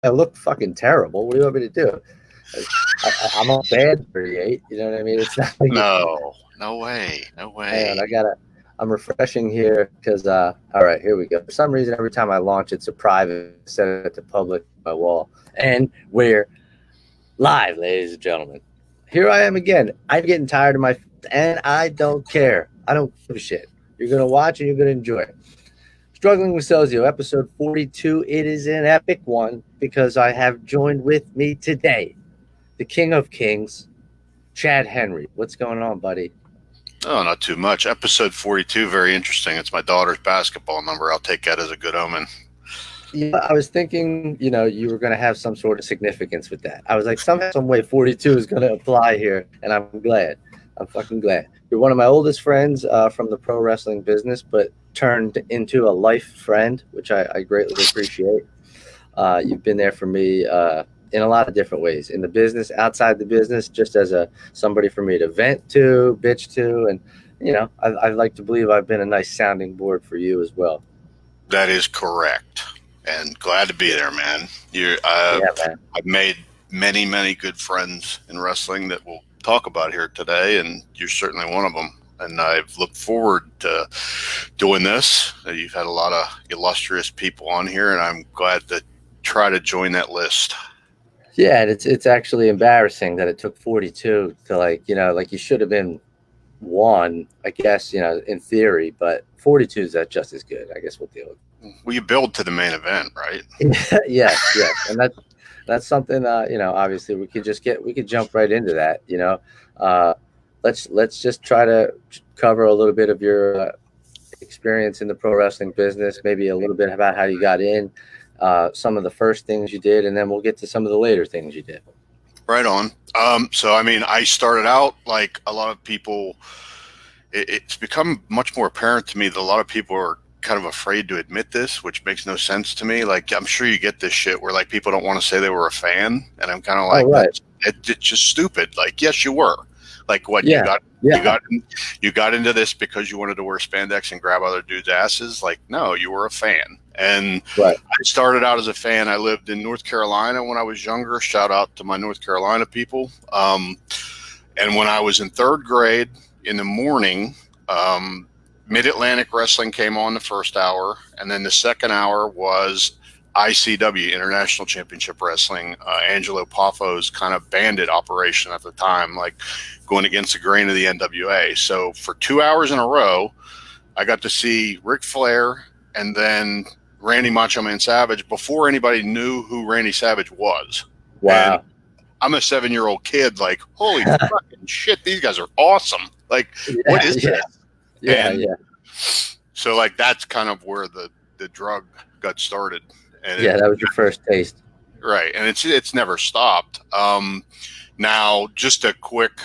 I look fucking terrible. What do you want me to do? I'm a bad 38. You know what I mean? It's not like No, no way, no hang on, way. I'm refreshing here because, all right, here we go. For some reason, every time I launch, it's a private, set it to public my wall. And we're live, ladies and gentlemen. Here I am again. I'm getting tired of and I don't care. I don't give a shit. You're going to watch and you're going to enjoy it. Struggling with Sozio, episode 42. It is an epic one because I have joined with me today the King of Kings, Chad Henry. What's going on, buddy? Oh, not too much. Episode 42, very interesting. It's my daughter's basketball number. I'll take that as a good omen. Yeah, I was thinking, you were going to have some sort of significance with that. I was like, somehow, some way, 42 is going to apply here, and I'm glad. I'm fucking glad. You're one of my oldest friends from the pro wrestling business, but turned into a life friend, which I greatly appreciate. You've been there for me in a lot of different ways, in the business, outside the business, just as somebody for me to vent to, bitch to, and I like to believe I've been a nice sounding board for you as well. That is correct, and glad to be there, man. Yeah, man. I've made many, many good friends in wrestling that we'll talk about here today, and you're certainly one of them. And I've looked forward to doing this. You've had a lot of illustrious people on here, and I'm glad to try to join that list. Yeah, and it's actually embarrassing that it took 42 to like you should have been one, I guess, in theory, but 42 is just as good. I guess we'll deal with it. Well, you build to the main event, right? yes, and that's something obviously we could jump right into that. Let's just try to cover a little bit of your experience in the pro wrestling business, maybe a little bit about how you got in, some of the first things you did, and then we'll get to some of the later things you did. Right on. So, I mean, I started out like a lot of people. It's become much more apparent to me that a lot of people are kind of afraid to admit this, which makes no sense to me. Like, I'm sure you get this shit where like people don't want to say they were a fan, and I'm kind of like, right. it's just stupid. Like, yes, you were. Like, what Yeah. you got into this because you wanted to wear spandex and grab other dudes' asses? Like, no, you were a fan. And right. I started out as a fan. I lived in North Carolina when I was younger. Shout out to my North Carolina people. And when I was in third grade in the morning, Mid-Atlantic Wrestling came on the first hour. And then the second hour was ICW, International Championship Wrestling, Angelo Poffo's kind of bandit operation at the time, like going against the grain of the NWA. So for 2 hours in a row, I got to see Ric Flair and then Randy Macho Man Savage before anybody knew who Randy Savage was. Wow. And I'm a 7-year-old kid, like, holy fucking shit, these guys are awesome. Like, what is this? Yeah, So, like, that's kind of where the drug got started. And that was your first taste. Right, and it's never stopped. Now, just a quick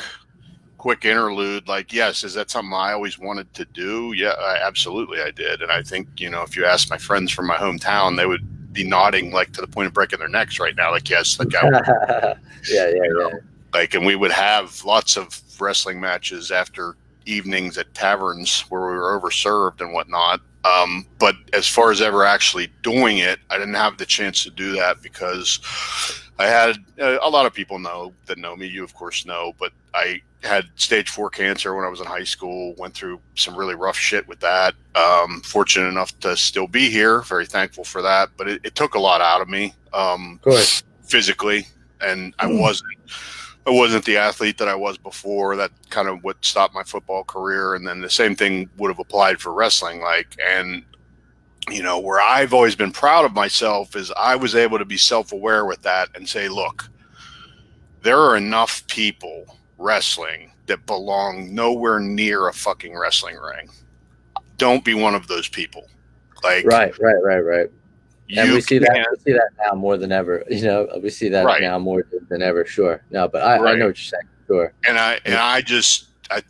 interlude, like, yes, is that something I always wanted to do? Yeah, absolutely I did. And I think, if you ask my friends from my hometown, they would be nodding, like, to the point of breaking their necks right now. Like, yes, like, yeah. Like, and we would have lots of wrestling matches after evenings at taverns where we were overserved and whatnot. But as far as ever actually doing it, I didn't have the chance to do that because I had a lot of people know me. You, of course, know, but I had stage 4 cancer when I was in high school, went through some really rough shit with that. Fortunate enough to still be here. Very thankful for that. But it took a lot out of me, of course, physically. And I wasn't the athlete that I was before. That kind of what stopped my football career. And then the same thing would have applied for wrestling. Where I've always been proud of myself is I was able to be self-aware with that and say, look, there are enough people wrestling that belong nowhere near a fucking wrestling ring. Don't be one of those people. Like, right. And we see that now more than ever. We see that now more than ever. Sure. No, but I know what you're saying. Sure. And I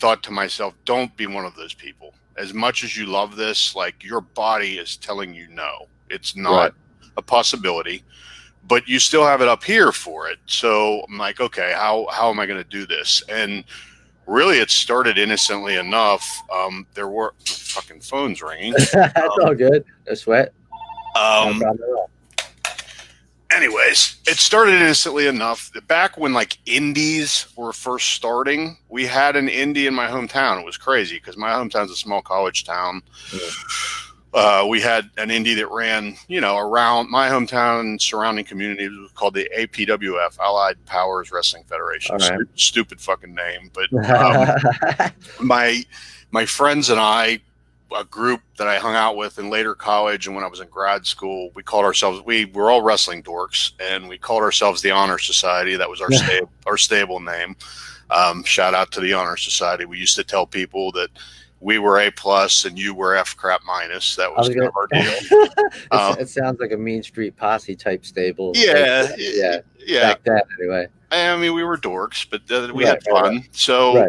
thought to myself, don't be one of those people. As much as you love this, like, your body is telling you no. It's not a possibility, but you still have it up here for it. So I'm like, okay, how am I going to do this? And really, it started innocently enough. There were fucking phones ringing. That's all good. No sweat. No problem at all. anyways, it started innocently enough. Back when like indies were first starting, we had an indie in my hometown. It was crazy because my hometown's a small college town. We had an indie that ran, around my hometown and surrounding communities. It was called the APWF, Allied Powers Wrestling Federation. Right. Stupid fucking name, but my friends and I, a group that I hung out with in later college and when I was in grad school, we were all wrestling dorks, and we called ourselves the Honor Society. That was our stable name. Shout out to the Honor Society. We used to tell people that we were A+ and you were F crap minus. That was kind of our deal. It sounds like a Mean Street Posse type stable. Yeah. Back then, anyway. I mean, we were dorks, but we had fun. Right. So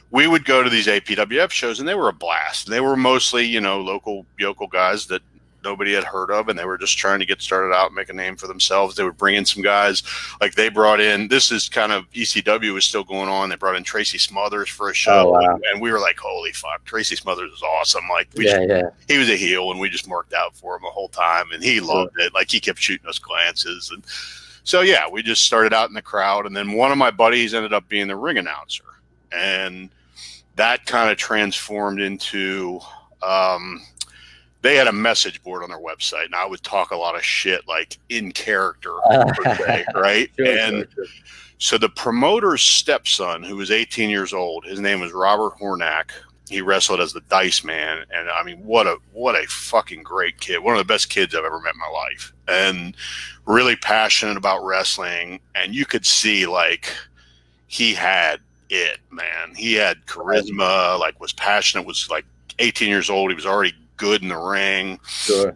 we would go to these APWF shows, and they were a blast. They were mostly, local yokel guys that nobody had heard of, and they were just trying to get started out and make a name for themselves. They would bring in some guys, like they brought in, this is kind of, ECW was still going on. They brought in Tracy Smothers for a show, and we were like, holy fuck, Tracy Smothers is awesome. Like, he was a heel, and we just marked out for him the whole time, and he loved it. Like, he kept shooting us glances, and so we just started out in the crowd, and then one of my buddies ended up being the ring announcer, and that kind of transformed into they had a message board on their website, and I would talk a lot of shit, like in character, right? Sure. So the promoter's stepson, who was 18 years old, his name was Robert Hornack. He wrestled as the Dice Man, and I mean, what a fucking great kid. One of the best kids I've ever met in my life, and really passionate about wrestling. And you could see, like, he had it, man. He had charisma, like, was passionate, was like 18 years old. He was already good in the ring. Sure.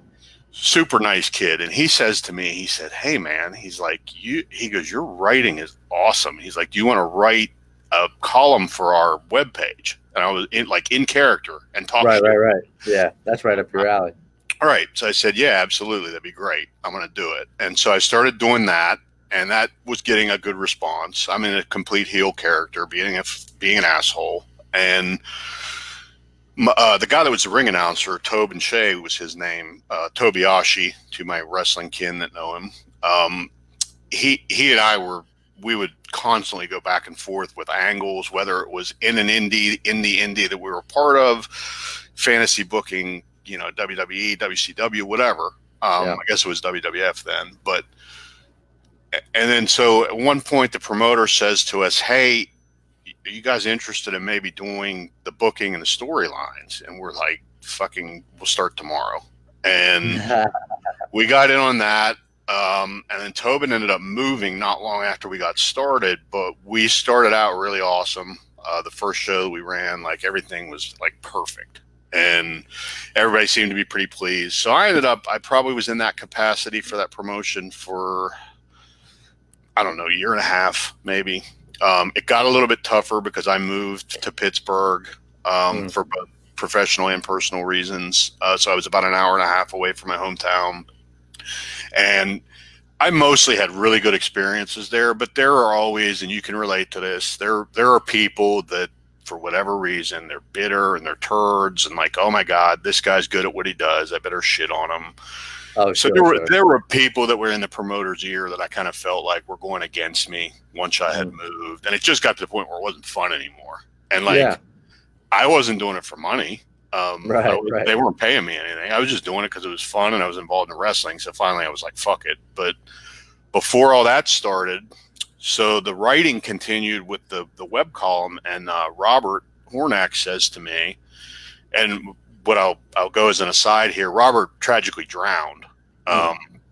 Super nice kid. And he says to me, he said, hey man, he's like, he goes, your writing is awesome. He's like, do you want to write a column for our webpage? And I was in character and talk. Right. Yeah. That's right up your alley. All right. So I said, yeah, absolutely. That'd be great. I'm going to do it. And so I started doing that, and that was getting a good response. I'm in a complete heel character, being an asshole. And the guy that was the ring announcer, Tobin Shea was his name, Tobiashi, to my wrestling kin that know him. He and I we would constantly go back and forth with angles, whether it was in the indie that we were part of, fantasy booking, WWE, WCW, whatever. I guess it was WWF then. And then so at one point the promoter says to us, hey, are you guys interested in maybe doing the booking and the storylines? And we're like, fucking, we'll start tomorrow. And we got in on that. And then Tobin ended up moving not long after we got started, but we started out really awesome. The first show we ran, like, everything was like perfect, and everybody seemed to be pretty pleased. So I probably was in that capacity for that promotion for, I don't know, a year and a half, maybe. It got a little bit tougher because I moved to Pittsburgh for both professional and personal reasons. So I was about an hour and a half away from my hometown. And I mostly had really good experiences there, but there are always, and you can relate to this, there are people that, for whatever reason, they're bitter and they're turds and like, oh my God, this guy's good at what he does, I better shit on him. Oh, so there were people that were in the promoter's ear that I kind of felt like were going against me once I had moved. And it just got to the point where it wasn't fun anymore. And I wasn't doing it for money. They weren't paying me anything. I was just doing it because it was fun and I was involved in wrestling. So finally I was like, fuck it. But before all that started, so the writing continued with the web column, and Robert Hornack says to me, and what I'll go as an aside here, Robert tragically drowned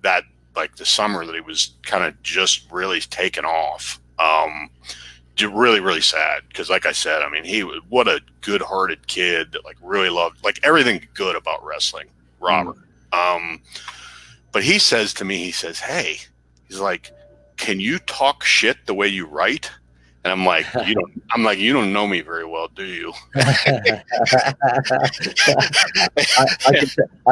that, like, the summer that he was kind of just really taken off. Really, really sad, because like I said, I mean, what a good-hearted kid that, like, really loved, like, everything good about wrestling, Robert. But he says to me, he says, hey, he's like, can you talk shit the way you write? And I'm like, you don't know me very well, do you? I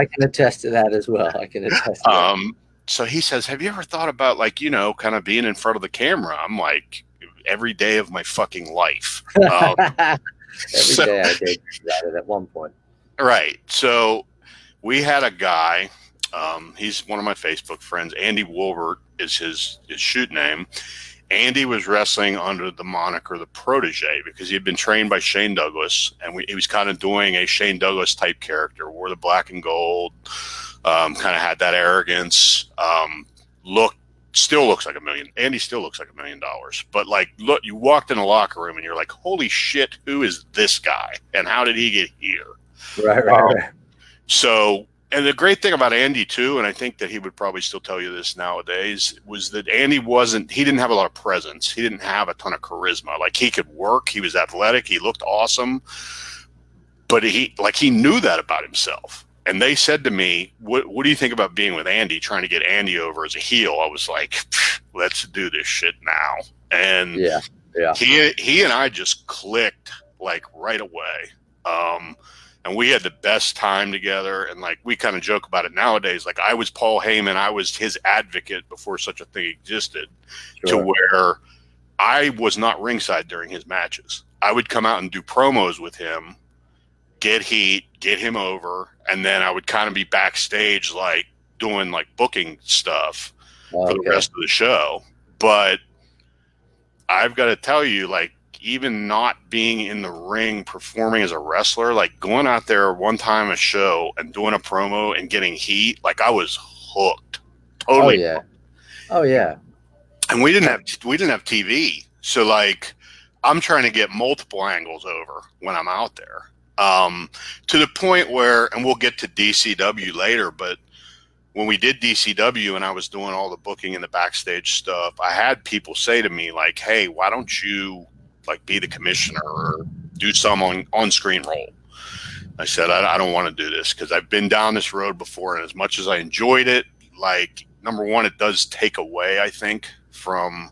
can attest to that as well. I can attest to that. So he says, have you ever thought about, like, kind of being in front of the camera? I'm like, every day of my fucking life. Every day I did that at one point. Right. So we had a guy, he's one of my Facebook friends, Andy Wolbert. is his shoot name. Andy was wrestling under the moniker the Protege because he had been trained by Shane Douglas, and he was kind of doing a Shane Douglas type character, wore the black and gold, kind of had that arrogance, still looks like $1 million. Andy still looks like $1 million. But like, look, you walked in the locker room and you're like, holy shit, who is this guy? And how did he get here? Right. So, and the great thing about Andy too, and I think that he would probably still tell you this nowadays, was that Andy he didn't have a lot of presence. He didn't have a ton of charisma. Like, he could work. He was athletic. He looked awesome. But he knew that about himself. And they said to me, what do you think about being with Andy, trying to get Andy over as a heel? I was like, let's do this shit now. And yeah. He and I just clicked like right away. And we had the best time together. And like, we kind of joke about it nowadays. Like, I was Paul Heyman. I was his advocate before such a thing existed, to where I was not ringside during his matches. I would come out and do promos with him, get heat, get him over, and then I would kind of be backstage, like doing like booking stuff for the rest of the show. But I've got to tell you, like, even not being in the ring performing as a wrestler, like going out there one time a show and doing a promo and getting heat, like I was hooked. Totally. Oh yeah. And we didn't have TV. So like, I'm trying to get multiple angles over when I'm out there. To the point where, and we'll get to DCW later, but when we did DCW and I was doing all the booking and the backstage stuff, I had people say to me like, hey, why don't you like be the commissioner or do some on-screen role? I said, I don't want to do this because I've been down this road before. And as much as I enjoyed it, like, number one, it does take away, I think, from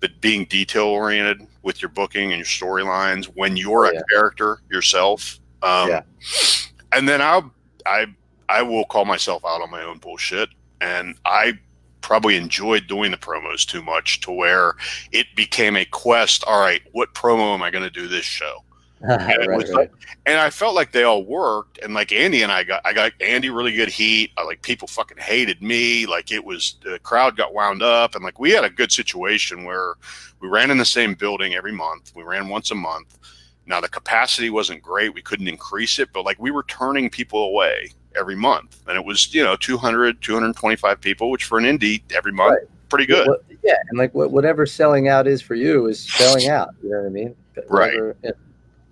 the being detail oriented with your booking and your storylines when you're a character yourself. And then I will call myself out on my own bullshit. And I probably enjoyed doing the promos too much to where it became a quest. All right, what promo am I going to do this show? And, and I felt like they all worked. And like Andy and I got Andy really good heat. Like, people fucking hated me. Like, the crowd got wound up. And like, we had a good situation where we ran in the same building every month. We ran once a month. Now, the capacity wasn't great. We couldn't increase it, but like, we were turning people away every month. And it was, 200, 225 people, which for an indie every month, pretty good. And like whatever selling out is for you is selling out. You know what I mean? Whatever,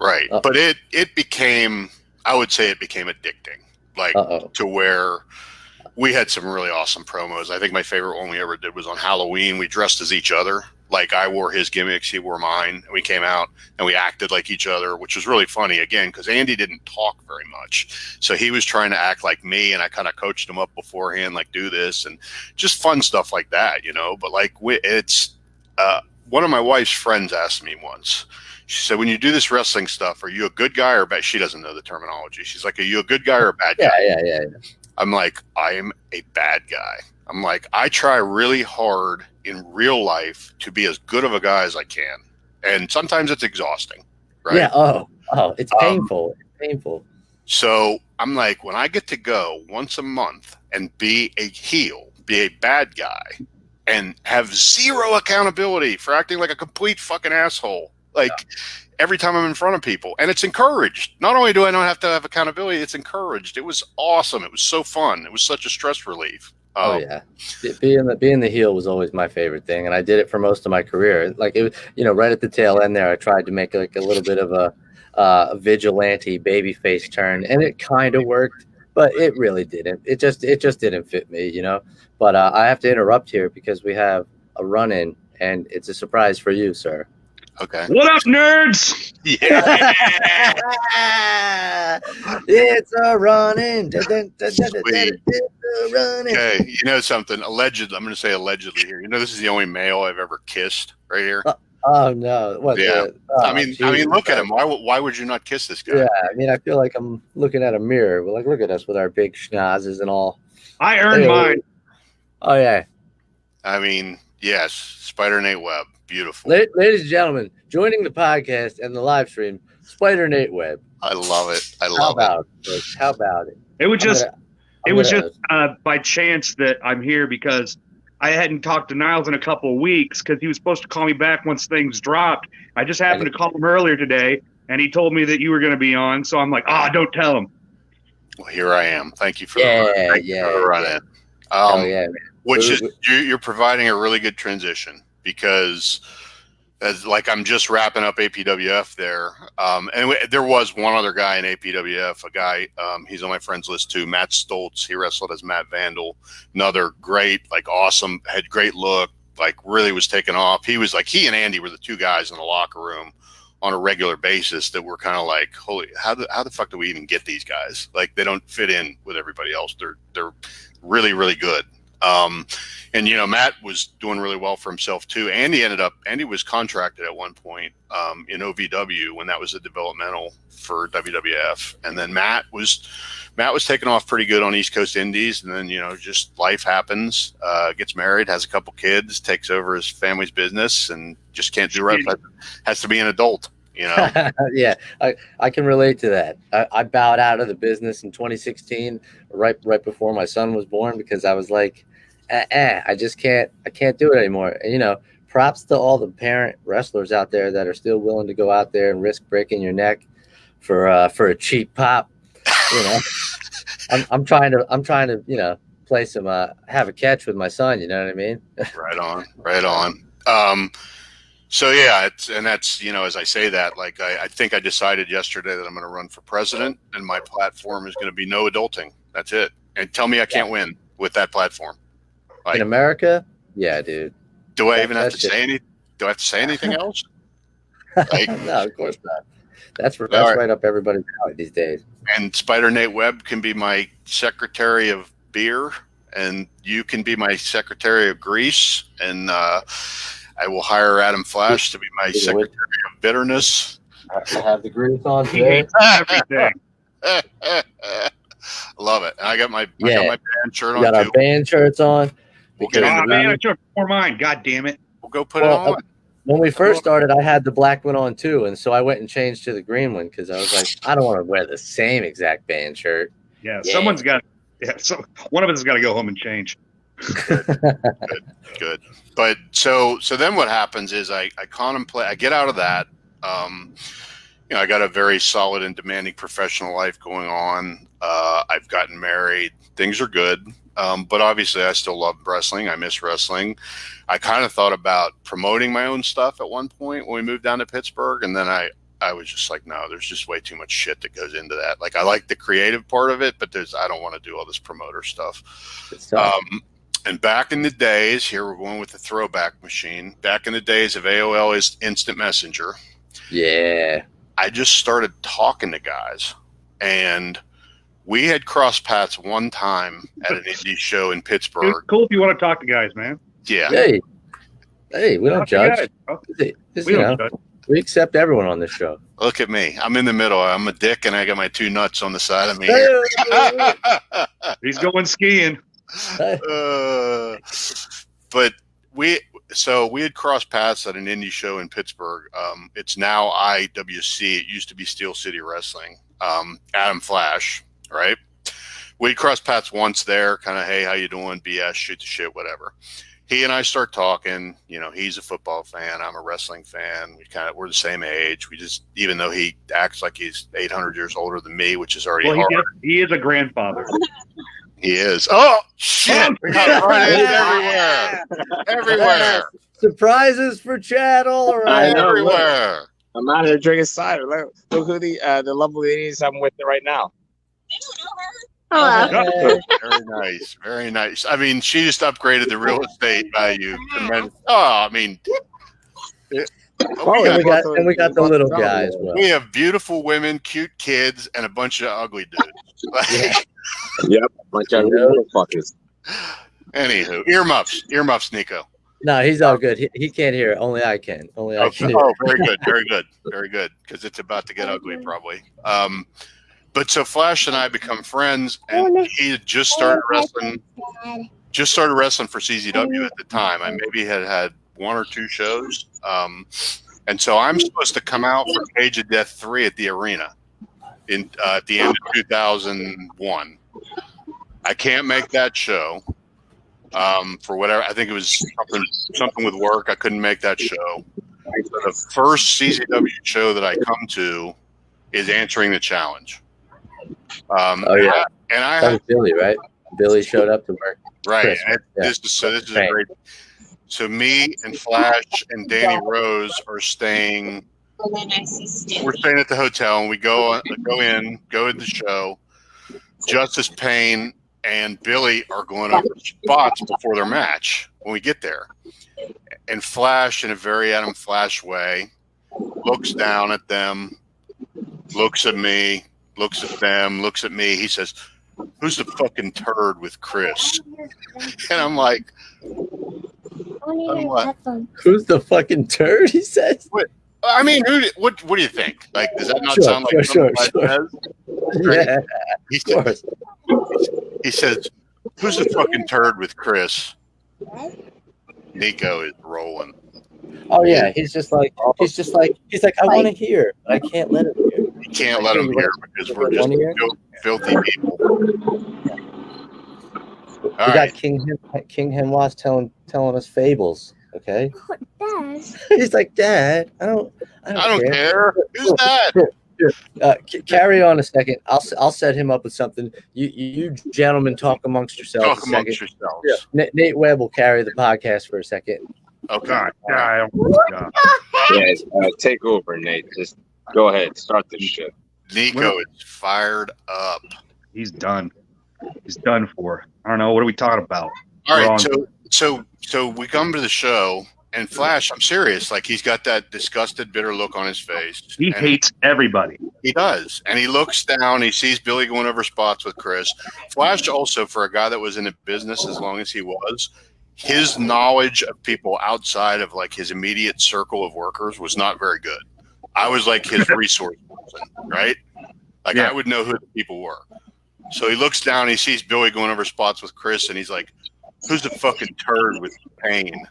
right. But it became, I would say it became addicting, like to where we had some really awesome promos. I think my favorite one we ever did was on Halloween. We dressed as each other. Like, I wore his gimmicks, he wore mine, and we came out and we acted like each other, which was really funny, again, because Andy didn't talk very much. So he was trying to act like me, and I kind of coached him up beforehand, like, do this, and just fun stuff like that, But like, it's one of my wife's friends asked me once. She said, when you do this wrestling stuff, are you a good guy or bad? She doesn't know the terminology. She's like, are you a good guy or a bad guy? Yeah. I'm like, I am a bad guy. I'm like, I try really hard in real life to be as good of a guy as I can. And sometimes it's exhausting, right? Yeah. Oh, it's painful. It's painful. So I'm like, when I get to go once a month and be a heel, be a bad guy, and have zero accountability for acting like a complete fucking asshole, like every time I'm in front of people, and it's encouraged. Not only do I not have to have accountability, it's encouraged. It was awesome. It was so fun. It was such a stress relief. Being the heel was always my favorite thing, and I did it for most of my career. Like, it was, right at the tail end there, I tried to make like a little bit of a vigilante babyface turn, and it kind of worked, but it really didn't. It just didn't fit me, But I have to interrupt here because we have a run-in, and it's a surprise for you, sir. Okay. What up, nerds? Yeah. It's a running. Okay, something? Allegedly, I'm going to say allegedly here. This is the only male I've ever kissed right here. Oh no! What? Yeah. I mean, look at him. Why would you not kiss this guy? Yeah, I mean, I feel like I'm looking at a mirror. But like, look at us with our big schnozzes and all. I earned mine. Oh yeah. I mean, yes, Spyder Nate Webb. Beautiful. Ladies and gentlemen, joining the podcast and the live stream, Spyder Nate Webb. I love it. How about it? It was just by chance that I'm here because I hadn't talked to Niles in a couple of weeks because he was supposed to call me back once things dropped. I just happened to call him earlier today, and he told me that you were going to be on. So I'm like, don't tell him. Well, here I am. Thank you for the run in. Oh yeah, man. Which is you're providing a really good transition because I'm just wrapping up APWF there. And there was one other guy in APWF, a guy, he's on my friends list too, Matt Stoltz. He wrestled as Matt Vandal, another great, awesome, had great look, really was taking off. He was he and Andy were the two guys in the locker room on a regular basis that were kind of holy, how the fuck do we even get these guys? They don't fit in with everybody else. They're really, really good. And Matt was doing really well for himself too. Andy was contracted at one point in OVW when that was a developmental for WWF, and then Matt was taking off pretty good on East Coast Indies, and then just life happens. Gets married, has a couple kids, takes over his family's business, and just can't do right. Has to be an adult. Yeah, I can relate to that. I bowed out of the business in 2016, right before my son was born, because I was like, I just can't do it anymore. And, props to all the parent wrestlers out there that are still willing to go out there and risk breaking your neck for a cheap pop. I'm trying to play some have a catch with my son. You know what I mean? Right on. So yeah, that's as I say that, I think I decided yesterday that I'm going to run for president, and my platform is going to be no adulting. That's it. And tell me I can't win with that platform. In America, yeah, dude. Do I even have to say anything? Do I have to say anything else? No, of course not. That's right up everybody's alley these days. And Spyder Nate Webb can be my secretary of beer, and you can be my secretary of grease, and I will hire Adam Flash to be my secretary of bitterness. I have the grease on today. Everything. Love it. And I got my band shirt on. We got our band shirts on. Man, I took for mine. God damn it. We'll go put it on. When we first started, I had the black one on too, and so I went and changed to the green one because I was like, I don't want to wear the same exact band shirt. Yeah, someone's got. Yeah, so one of us has got to go home and change. Good. But so then what happens is I contemplate. I get out of that. I got a very solid and demanding professional life going on. I've gotten married. Things are good. But obviously I still love wrestling. I miss wrestling. I kind of thought about promoting my own stuff at one point when we moved down to Pittsburgh. And then I was just like, no, there's just way too much shit that goes into that. I like the creative part of it, but I don't want to do all this promoter stuff. And back in the days, here we're going with the throwback machine. Back in the days of AOL is Instant Messenger. Yeah. I just started talking to guys, and we had crossed paths one time at an indie show in Pittsburgh. It's cool if you want to talk to guys, man. Yeah. Hey, we don't judge. We accept everyone on this show. Look at me. I'm in the middle. I'm a dick, and I got my two nuts on the side of me here. He's going skiing. But we had crossed paths at an indie show in Pittsburgh. It's now IWC. It used to be Steel City Wrestling. Adam Flash, right? We crossed paths once there, kind of, hey, how you doing? BS, shoot the shit, whatever. He and I start talking. He's a football fan. I'm a wrestling fan. We're the same age. Even though he acts like he's 800 years older than me, which is already hard. He is a grandfather. He is. Oh, shit. We got right everywhere. Surprises for Chad all around. Everywhere. I'm out here drinking cider. Look who the lovely ladies I'm with right now. Very nice. Very nice. I mean, she just upgraded the real estate value. And we got the little guy as well. We have beautiful women, cute kids, and a bunch of ugly dudes. Yep. Bunch of little fuckers. Anywho, earmuffs, Nico. No, he's all good. He can't hear it. Only I can. I can. Oh, very good. Because it's about to get ugly, probably. But so Flash and I become friends, and he had just started wrestling for CZW at the time. I maybe had one or two shows. And so I'm supposed to come out for Cage of Death 3 at the arena at the end of 2001. I can't make that show. for whatever. I think it was something with work. I couldn't make that show. So the first CZW show that I come to is Answering the Challenge. Oh yeah, and I that was Billy, right? Billy showed up to work. Right. Chris, This is a great. So me and Flash and Danny Rose are staying. We're staying at the hotel, and we go in the show. Justice Payne and Billy are going over spots before their match when we get there. And Flash, in a very Adam Flash way, looks down at them, looks at me, looks at them, looks at me. He says, "Who's the fucking turd with Chris?" And I'm like, "Who's the fucking turd?" He says. I mean, what do you think? Like, does that not Sure, sound like sure. says? Yeah, he says, "Who's the fucking turd with Chris?" Nico is rolling. Oh yeah, he's like, I want to hear, but I can't let him hear. You can't let him hear because we're just filthy people. We got King Henwas telling us fables. Okay. Dad. He's like, Dad, I don't care. Who's that? Carry on a second. I'll set him up with something. You gentlemen talk amongst yourselves. Talk amongst yourselves. Yeah. Nate Webb will carry the podcast for a second. Okay. Take over, Nate. Just go ahead. Start this shit. Nico is fired up. He's done. He's done for. I don't know. What are we talking about? All right. So we come to the show, and Flash, I'm serious. Like, he's got that disgusted, bitter look on his face. He hates everybody. He does. And he looks down. He sees Billy going over spots with Chris. Flash also, for a guy that was in the business as long as he was, his knowledge of people outside of, like, his immediate circle of workers was not very good. I was like his resource person, right? Like, I would know who the people were. So he looks down, he sees Billy going over spots with Chris, and he's like, "Who's the fucking turd with Payne?"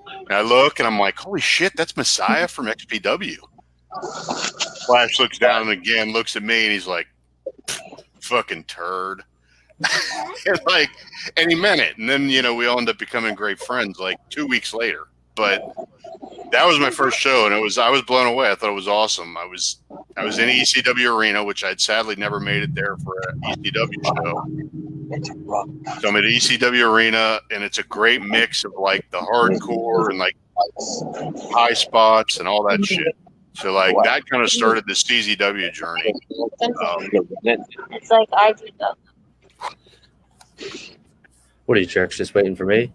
And I look, and I'm like, "Holy shit, that's Messiah from XPW." Flash looks down and again looks at me, and he's like, "Fucking turd." and he meant it. And then, we all end up becoming great friends like 2 weeks later. But that was my first show, and I was blown away. I thought it was awesome. I was in ECW Arena, which I'd sadly never made it there for an ECW show. So I'm at ECW Arena, and it's a great mix of like the hardcore and like high spots and all that shit. So like that kind of started the CZW journey. It's like I do though. What are you jerks just waiting for me?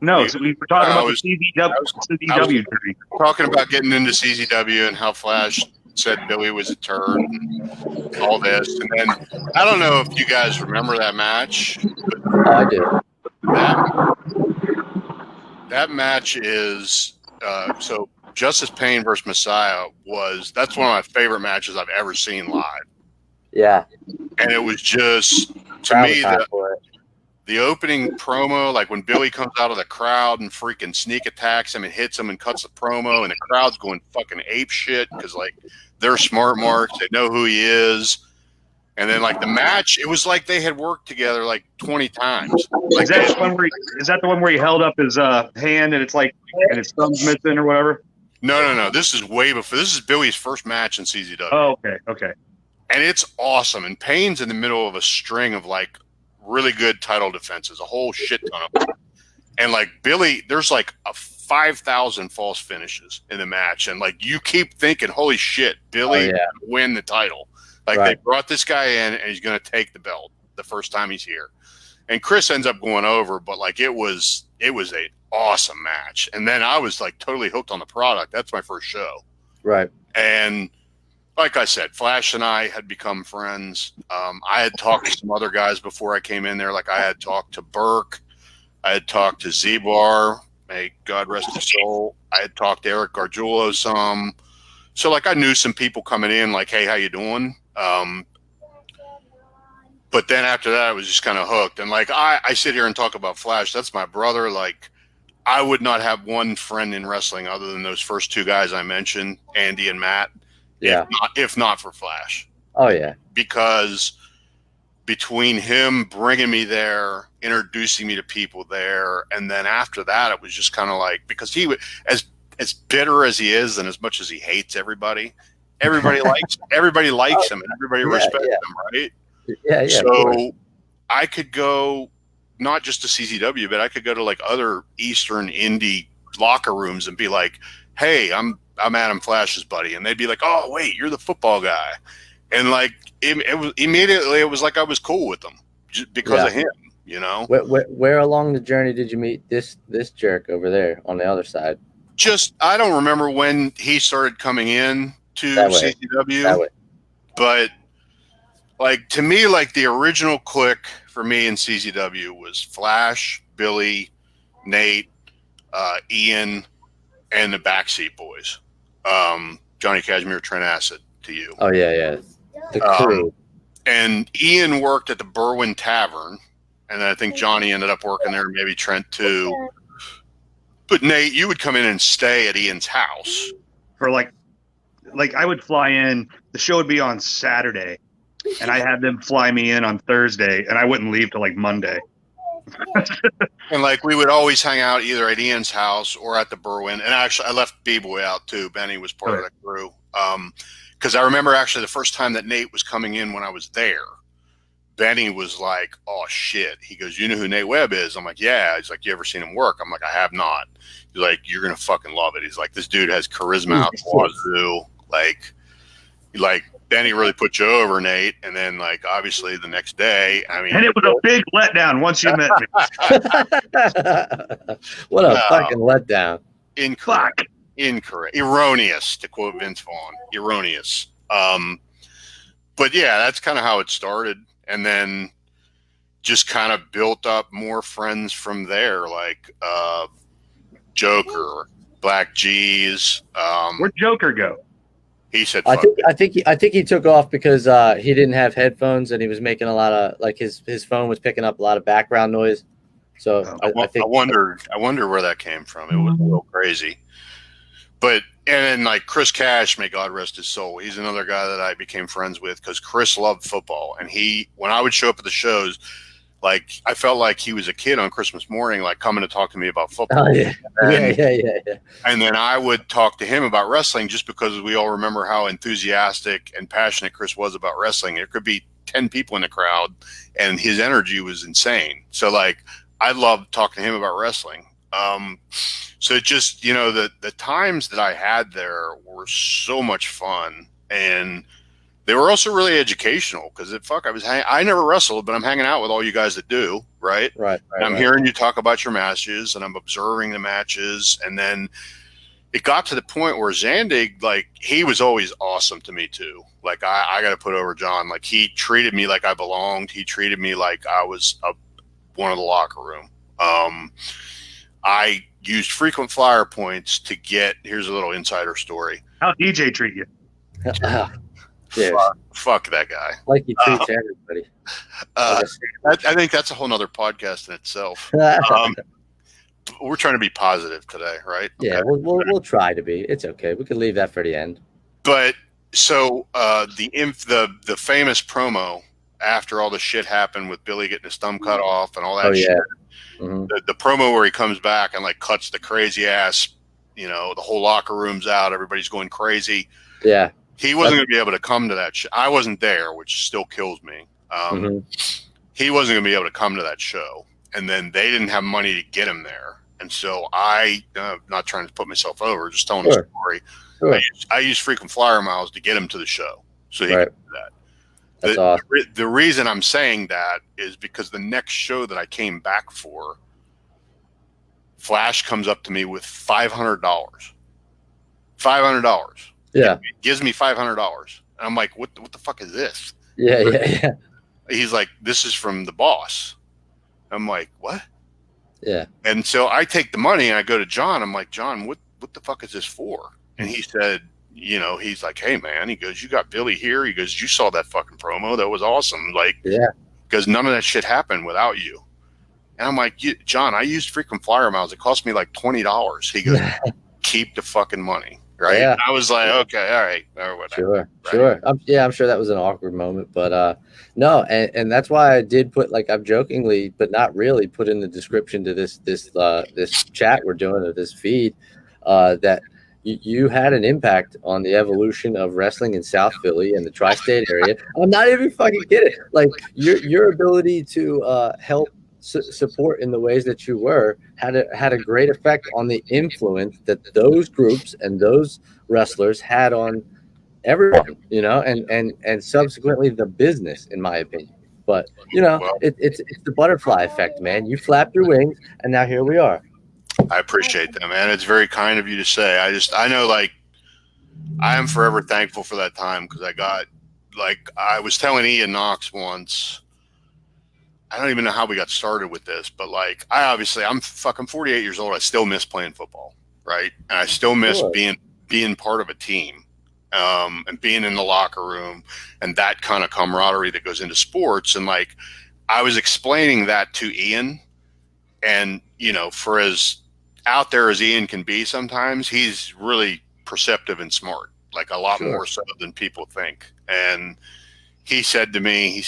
No, so we were talking about the CZW journey. Talking about getting into CZW and how Flash said Billy was a turd and all this. And then I don't know if you guys remember that match. I do. That match is so Justice Payne versus Messiah that's one of my favorite matches I've ever seen live. Yeah. And it was just, to me, the opening promo, like when Billy comes out of the crowd and freaking sneak attacks him and hits him and cuts the promo, and the crowd's going fucking ape shit because like they're smart marks, they know who he is. And then like the match, it was like they had worked together like 20 times. Like, is that the one where he held up his hand and it's like and his thumb's missing or whatever? No. This is way before. This is Billy's first match in CZW. Oh, okay. And it's awesome. And Payne's in the middle of a string of like really good title defenses, a whole shit ton of them. And like Billy, there's like 5,000 false finishes in the match. And like you keep thinking, holy shit, Billy win the title. Like they brought this guy in and he's going to take the belt the first time he's here. And Chris ends up going over, but like it was a awesome match. And then I was like totally hooked on the product. That's my first show. Right. And like I said, Flash and I had become friends. I had talked to some other guys before I came in there. Like I had talked to Burke. I had talked to Z-Bar. May God rest his soul. I had talked to Eric Gargiulo some. So like I knew some people coming in like, hey, how you doing? But then after that, I was just kind of hooked. And like I sit here and talk about Flash. That's my brother. Like I would not have one friend in wrestling other than those first two guys I mentioned, Andy and Matt. Yeah. If not for Flash. Oh yeah. Because between him bringing me there, introducing me to people there, and then after that, it was just kind of like, because he would, as bitter as he is, and as much as he hates everybody likes him, and everybody respects him, right? Yeah. So I could go not just to CCW, but I could go to like other Eastern indie locker rooms and be like, "Hey, I'm Adam Flash's buddy," and they'd be like, "Oh, wait, you're the football guy," and like it was immediately, it was like I was cool with them just because of him, you know. Where along the journey did you meet this jerk over there on the other side? Just, I don't remember when he started coming in to CCW, but like, to me, like the original click for me in CCW was Flash, Billy, Nate, Ian, and the Backseat Boys. Johnny Cashmere, Trent Acid to you. Oh yeah. The crew. And Ian worked at the Berwyn Tavern, and then I think Johnny ended up working there, maybe Trent too. But Nate, you would come in and stay at Ian's house For like I would fly in. The show would be on Saturday, and I had them fly me in on Thursday, and I wouldn't leave till like Monday. And like, we would always hang out either at Ian's house or at the Berwyn. And actually, I left B-Boy out too. Benny was part of the crew. Because I remember actually the first time that Nate was coming in when I was there, Benny was like, "Oh shit." He goes, "You know who Nate Webb is?" I'm like, "Yeah." He's like, "You ever seen him work?" I'm like, "I have not." He's like, "You're going to fucking love it." He's like, "This dude has charisma out the wazoo." Like Benny really put you over, Nate. And then, like, obviously the next day, I mean, And it was a big letdown once you met me. What a fucking letdown. Incorrect. Erroneous, to quote Vince Vaughn. Erroneous. But yeah, that's kind of how it started. And then just kind of built up more friends from there, like Joker, Black G's. Where'd Joker go? He said, I think he took off because he didn't have headphones and he was making a lot of, like, his phone was picking up a lot of background noise. So I wonder where that came from. It was a little crazy. But, and then like Chris Cash, may God rest his soul, he's another guy that I became friends with because Chris loved football. And when I would show up at the shows, like, I felt like he was a kid on Christmas morning, like coming to talk to me about football. Oh, yeah. Yeah. And then I would talk to him about wrestling just because we all remember how enthusiastic and passionate Chris was about wrestling. There could be 10 people in the crowd and his energy was insane. So like, I loved talking to him about wrestling. So it just, you know, the times that I had there were so much fun, and they were also really educational because I never wrestled, but I'm hanging out with all you guys that do, right? Right. And I'm hearing you talk about your matches, and I'm observing the matches, and then it got to the point where Zandig, like, he was always awesome to me too. Like, I got to put over John. Like, he treated me like I belonged. He treated me like I was one of the locker room. I used frequent flyer points to get. Here's a little insider story. How'd DJ treat you? Fuck that guy. Like he treats everybody. I think that's a whole nother podcast in itself. We're trying to be positive today, right? Yeah, okay. We'll try to be. It's okay. We can leave that for the end. But so the famous promo after all the shit happened with Billy getting his thumb cut off and all that shit. Mm-hmm. The promo where he comes back and like cuts the crazy ass, you know, the whole locker room's out, everybody's going crazy. Yeah. He wasn't going to be able to come to that show. I wasn't there, which still kills me. He wasn't going to be able to come to that show. And then they didn't have money to get him there. And so not trying to put myself over, just telling the story. Sure. I used frequent flyer miles to get him to the show. So he could do that. That's awesome. The reason I'm saying that is because the next show that I came back for, Flash comes up to me with $500. $500. Yeah. He gives me $500. And I'm like, what the fuck is this? Yeah. He's like, this is from the boss. I'm like, what? Yeah. And so I take the money and I go to John. I'm like, John, what the fuck is this for? And he said, you know, he's like, hey man, he goes, you got Billy here. He goes, you saw that fucking promo. That was awesome. Like, yeah, because none of that shit happened without you. And I'm like, John, I used frequent flyer miles. It cost me like $20. He goes, keep the fucking money. right? Yeah. I was like, okay, all right, or whatever. Sure. I'm sure that was an awkward moment, but no, and that's why I did put, like, I've jokingly, but not really, put in the description to this chat we're doing, or this feed, that you had an impact on the evolution of wrestling in South Philly and the tri-state area. I'm not even fucking kidding. Like, your ability to help support in the ways that you were had a great effect on the influence that those groups and those wrestlers had on everyone, and subsequently the business, in my opinion. But Well, it's the butterfly effect, man. You flapped your wings, and now here we are. I appreciate that, man. It's very kind of you to say. I know, like, I am forever thankful for that time, because I was telling Ian Knox once. I don't even know how we got started with this, but like, I'm fucking 48 years old. I still miss playing football, right? And I still miss being part of a team, and being in the locker room, and that kind of camaraderie that goes into sports. And like, I was explaining that to Ian, and for as out there as Ian can be, sometimes he's really perceptive and smart, like a lot more so than people think. And he said to me,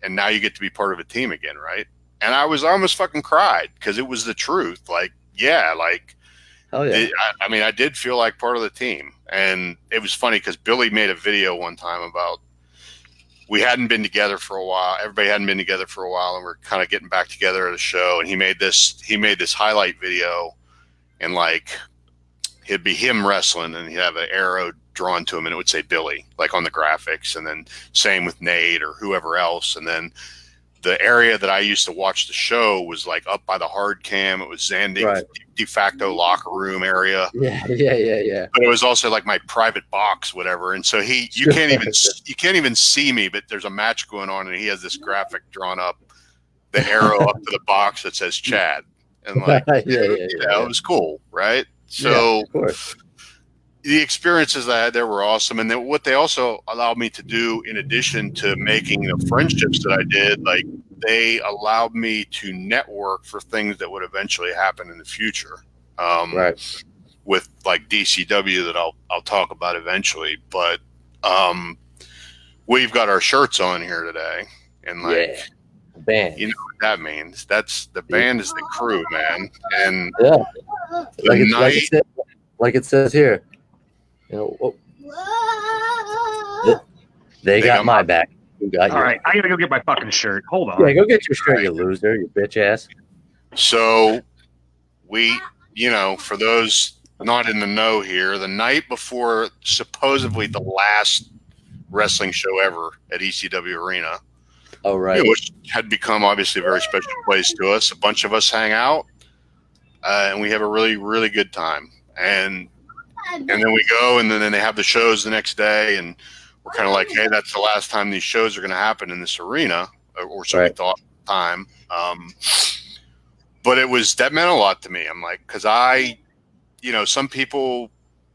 and now you get to be part of a team again, right? And I almost fucking cried, because it was the truth. Like, yeah, like, hell yeah. I did feel like part of the team. And it was funny, because Billy made a video one time about, we hadn't been together for a while. Everybody hadn't been together for a while, and we're kind of getting back together at a show. And he made this highlight video, and like, it'd be him wrestling, and he'd have an arrow drawn to him, and it would say Billy, like, on the graphics. And then same with Nate or whoever else. And then the area that I used to watch the show was like up by the hard cam. It was Zandig's de facto locker room area. Yeah. But it was also like my private box, whatever. And so you can't even see me, but there's a match going on, and he has this graphic drawn up, the arrow up to the box that says Chad. And like, it was cool, right? So of course. The experiences I had there were awesome. And then what they also allowed me to do, in addition to making the friendships that I did, like, they allowed me to network for things that would eventually happen in the future. With like DCW, that I'll talk about eventually. But we've got our shirts on here today, and like, band. You know what that means? That's the band is the crew, man. And like it says here. They got my back. Who got you? All right, I gotta go get my fucking shirt. Hold on. Yeah, go get your shirt, you loser, you bitch ass. So we, for those not in the know here, the night before supposedly the last wrestling show ever at ECW Arena, which had become obviously a very special place to us. A bunch of us hang out, and we have a really, really good time. And then we go, and then they have the shows the next day, and we're kind of like, hey, that's the last time these shows are going to happen in this arena, or so we thought at the time. But that meant a lot to me. I'm like, because some people,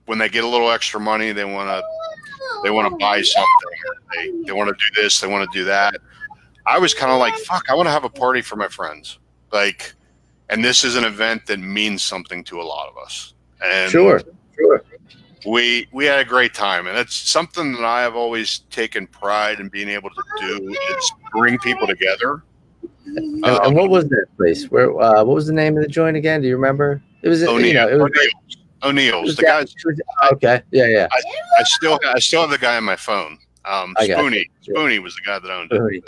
when they get a little extra money, they want to buy something. They want to do this, they want to do that. I was kind of like, fuck, I want to have a party for my friends. Like, and this is an event that means something to a lot of us. And Sure. We had a great time, and that's something that I have always taken pride in being able to do, is bring people together. And what was that place? Where? What was the name of the joint again? Do you remember? It was O'Neill's. The guys. Okay. Yeah. I still have the guy on my phone. Spoonie was the guy that owned it.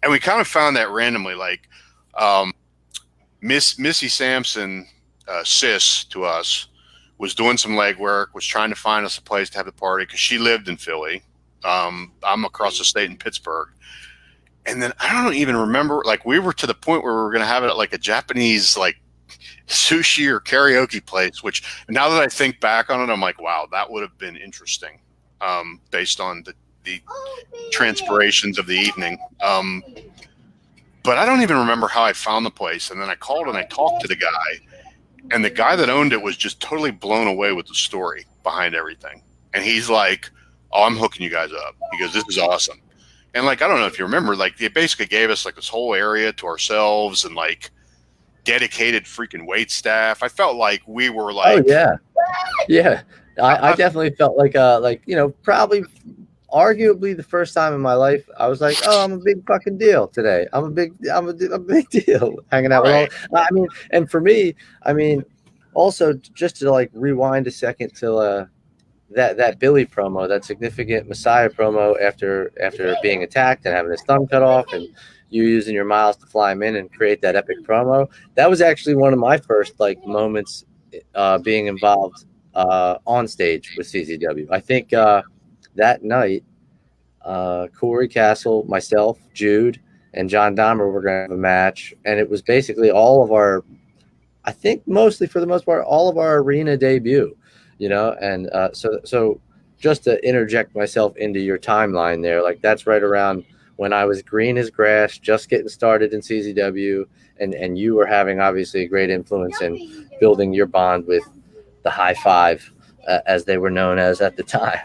And we kind of found that randomly. Like, Missy Sampson, sis to us, was doing some legwork, was trying to find us a place to have the party, because she lived in Philly. I'm across the state in Pittsburgh. And then I don't even remember, like, we were to the point where we were going to have it at like a Japanese, like, sushi or karaoke place, which now that I think back on it, I'm like, wow, that would have been interesting, based on the transpirations of the evening. But I don't even remember how I found the place. And then I called and I talked to the guy. And the guy that owned it was just totally blown away with the story behind everything. And he's like, oh, I'm hooking you guys up. He goes, this is awesome. And like, I don't know if you remember, like, they basically gave us like this whole area to ourselves, and like dedicated freaking wait staff. I felt like we were like, oh yeah. I definitely felt like probably arguably the first time in my life I was like, oh, I'm a big fucking deal today. I'm a big deal hanging out with all. Right. I mean, and for me, I mean, also just to like rewind a second to that Billy promo, that significant Messiah promo after being attacked and having his thumb cut off, and you using your miles to fly him in and create that epic promo. That was actually one of my first like moments being involved on stage with CZW. I think that night, Corey Castle, myself, Jude, and John Dahmer were going to have a match, and it was basically all of our, I think mostly for the most part, all of our arena debut, and so just to interject myself into your timeline there, like that's right around when I was green as grass, just getting started in CZW, and you were having obviously a great influence in building your bond with the High Five, as they were known as at the time.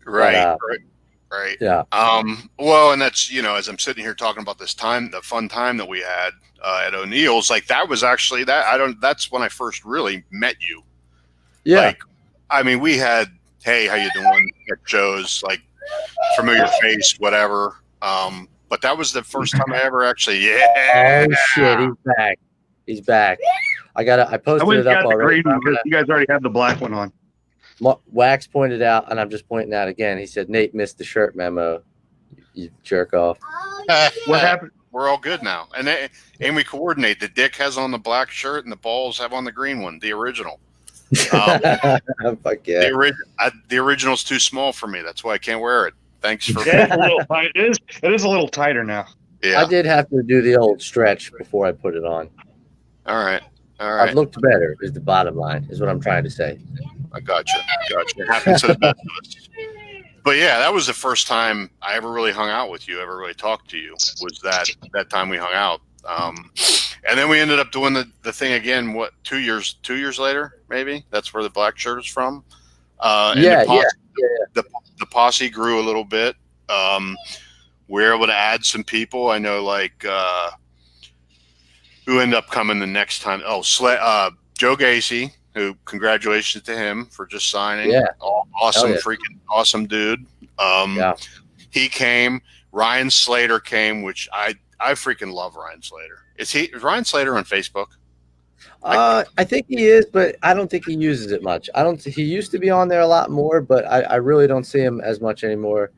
Right. But, right. Yeah. Well, and that's, as I'm sitting here talking about this time, the fun time that we had at O'Neill's, like that was actually that's when I first really met you. Yeah. Like, I mean, we had, hey, how you doing? At shows, like familiar face, whatever. But that was the first time I ever actually, Oh shit, he's back. I posted it up already. Because you guys already have the black one on. Wax pointed out, and I'm just pointing out again. He said Nate missed the shirt memo. You jerk off. What happened? We're all good now, and we coordinate. The Dick has on the black shirt, and the Balls have on the green one, the original. Fuck yeah. The original's too small for me. That's why I can't wear it. Thanks for. Yeah, it's a little tight. It is a little tighter now. Yeah, I did have to do the old stretch before I put it on. All right. I've looked better. Is the bottom line? Is what I'm trying to say. I gotcha. It happens to the best of us. But yeah, that was the first time I ever really hung out with you, ever really talked to you, was that time we hung out. And then we ended up doing the thing again, 2 years later, maybe? That's where the black shirt is from. The posse grew a little bit. We were able to add some people. I know, like, who ended up coming the next time? Oh, Joe Gacy, who, congratulations to him for just signing. Yeah. Awesome, freaking awesome dude. He came. Ryan Slater came, which I freaking love Ryan Slater. Is Ryan Slater on Facebook? I think he is, but I don't think he uses it much. He used to be on there a lot more, but I really don't see him as much anymore.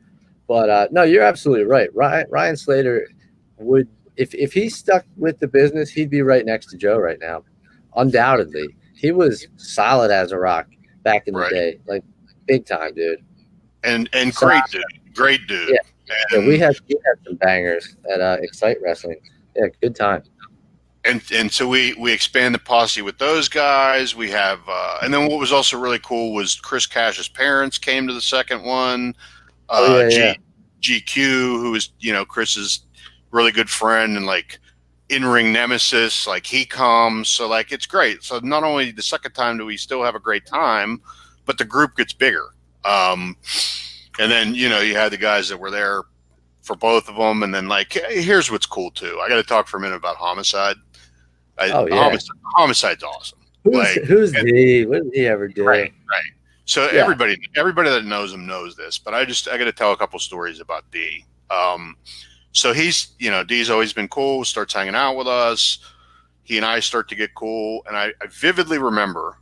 But no, you're absolutely right. Ryan Slater would, if he stuck with the business, he'd be right next to Joe right now. Undoubtedly. He was solid as a rock back in the day, like big time, dude. And great dude. Yeah, we had some bangers at Excite Wrestling. Yeah, good time. And so we expand the posse with those guys. We have, and then what was also really cool was Chris Cash's parents came to the second one. GQ, who was Chris's really good friend and like in-ring nemesis, like he comes, so like it's great. So not only the second time do we still have a great time, but the group gets bigger. And then you had the guys that were there for both of them, and then like here's what's cool too. I got to talk for a minute about Homicide. Homicide's awesome. Who's D? What did he ever do? Right. So everybody that knows him knows this, but I got to tell a couple stories about D. So he's, D's always been cool, starts hanging out with us. He and I start to get cool. And I vividly remember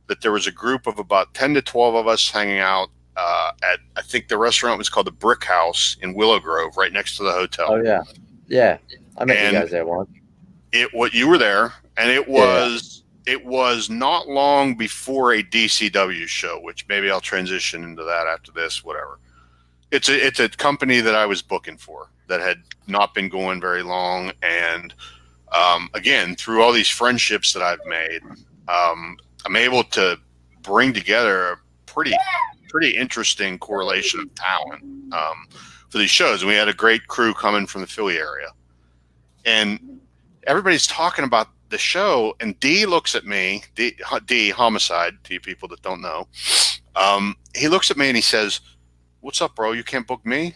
that there was a group of about 10 to 12 of us hanging out at, I think the restaurant was called the Brick House in Willow Grove, right next to the hotel. Oh, yeah. Yeah. I met you guys there once. You were there, and it was not long before a DCW show, which maybe I'll transition into that after this, whatever. It's a company that I was booking for that had not been going very long. And again, through all these friendships that I've made, I'm able to bring together a pretty interesting correlation of talent for these shows. And we had a great crew coming from the Philly area. And everybody's talking about the show, and D looks at me, D Homicide, to you people that don't know. He looks at me and he says, "What's up, bro? You can't book me?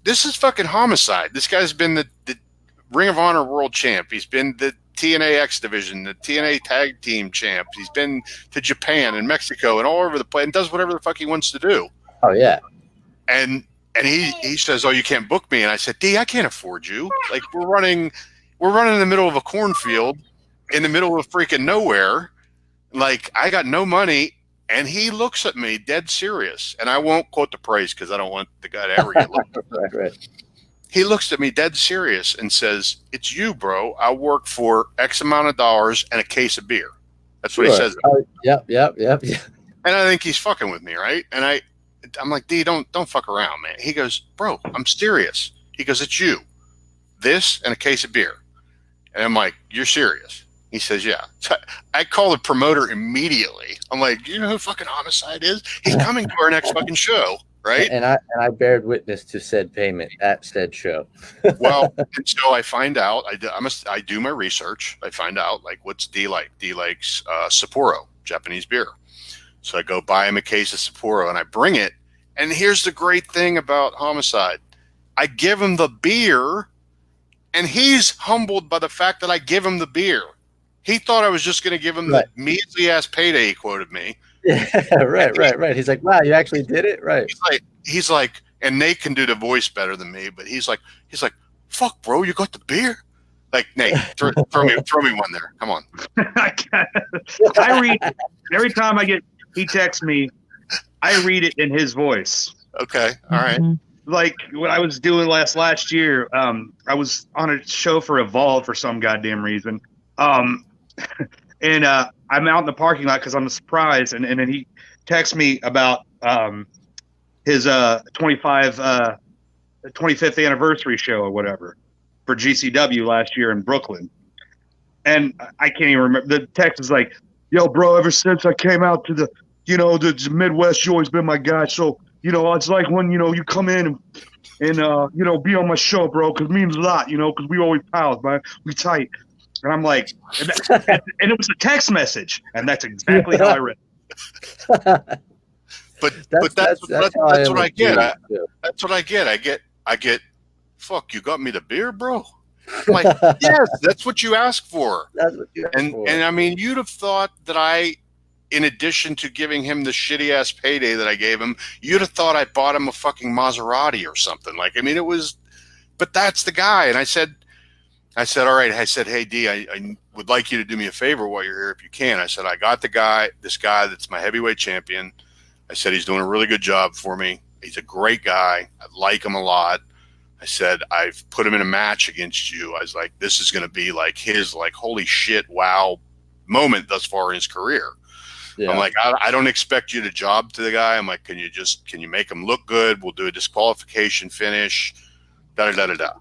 This is fucking Homicide. This guy's been the Ring of Honor world champ. He's been the TNA X division, the TNA tag team champ. He's been to Japan and Mexico and all over the place and does whatever the fuck he wants to do. Oh yeah. And he says, "Oh, you can't book me." And I said, "D, I can't afford you. Like we're running in the middle of a cornfield in the middle of freaking nowhere. Like I got no money." And he looks at me dead serious. And I won't quote the price because I don't want the guy to ever get looked at. Right. He looks at me dead serious and says, "It's you, bro. I work for X amount of dollars and a case of beer." That's what he says. Yep. And I think he's fucking with me, right? And I'm like, D, don't fuck around, man. He goes, "Bro, I'm serious." He goes, "It's you. This and a case of beer." And I'm like, "You're serious?" He says, "Yeah." So I call the promoter immediately. I'm like, "You know who fucking Homicide is? He's coming to our next fucking show." Right. And I bared witness to said payment at said show. Well, and so I find out, I do my research. I find out like what's D like. D likes Sapporo, Japanese beer. So I go buy him a case of Sapporo and I bring it. And here's the great thing about Homicide. I give him the beer and he's humbled by the fact that I give him the beer. He thought I was just going to give him the measly ass payday he quoted me. Yeah, right. He's like, "Wow, you actually did it?" Right. He's like, and Nate can do the voice better than me, but he's like, "Fuck, bro, you got the beer?" Like, Nate, throw me one there. Come on. I read every time he texts me, I read it in his voice. Okay, all right. Like what I was doing last year, I was on a show for Evolve for some goddamn reason. And I'm out in the parking lot because I'm surprised, and then he texts me about his 25th anniversary show or whatever for GCW last year in Brooklyn. And I can't even remember. The text is like, "Yo, bro, ever since I came out to the Midwest, you always been my guy. So, it's like when, you come in and be on my show, bro, because it means a lot, because we always pals, man. We tight." And I'm like, and it was a text message, and that's exactly how I read it. But that's what I get. That's what I get. I get, "Fuck, you got me the beer, bro?" I'm like, "Yes, that's what you asked for." That's what you asked for. And I mean, you'd have thought that in addition to giving him the shitty ass payday that I gave him, you'd have thought I bought him a fucking Maserati or something. Like, I mean, but that's the guy. And I said, all right. I said, "Hey, D, I would like you to do me a favor while you're here if you can." I said, "I got this guy that's my heavyweight champion." I said, "He's doing a really good job for me. He's a great guy. I like him a lot." I said, "I've put him in a match against you." I was like, "This is going to be like his like holy shit wow moment thus far in his career." Yeah. I'm like, I don't expect you to job to the guy. I'm like, can you make him look good? We'll do a disqualification finish. Da da da da.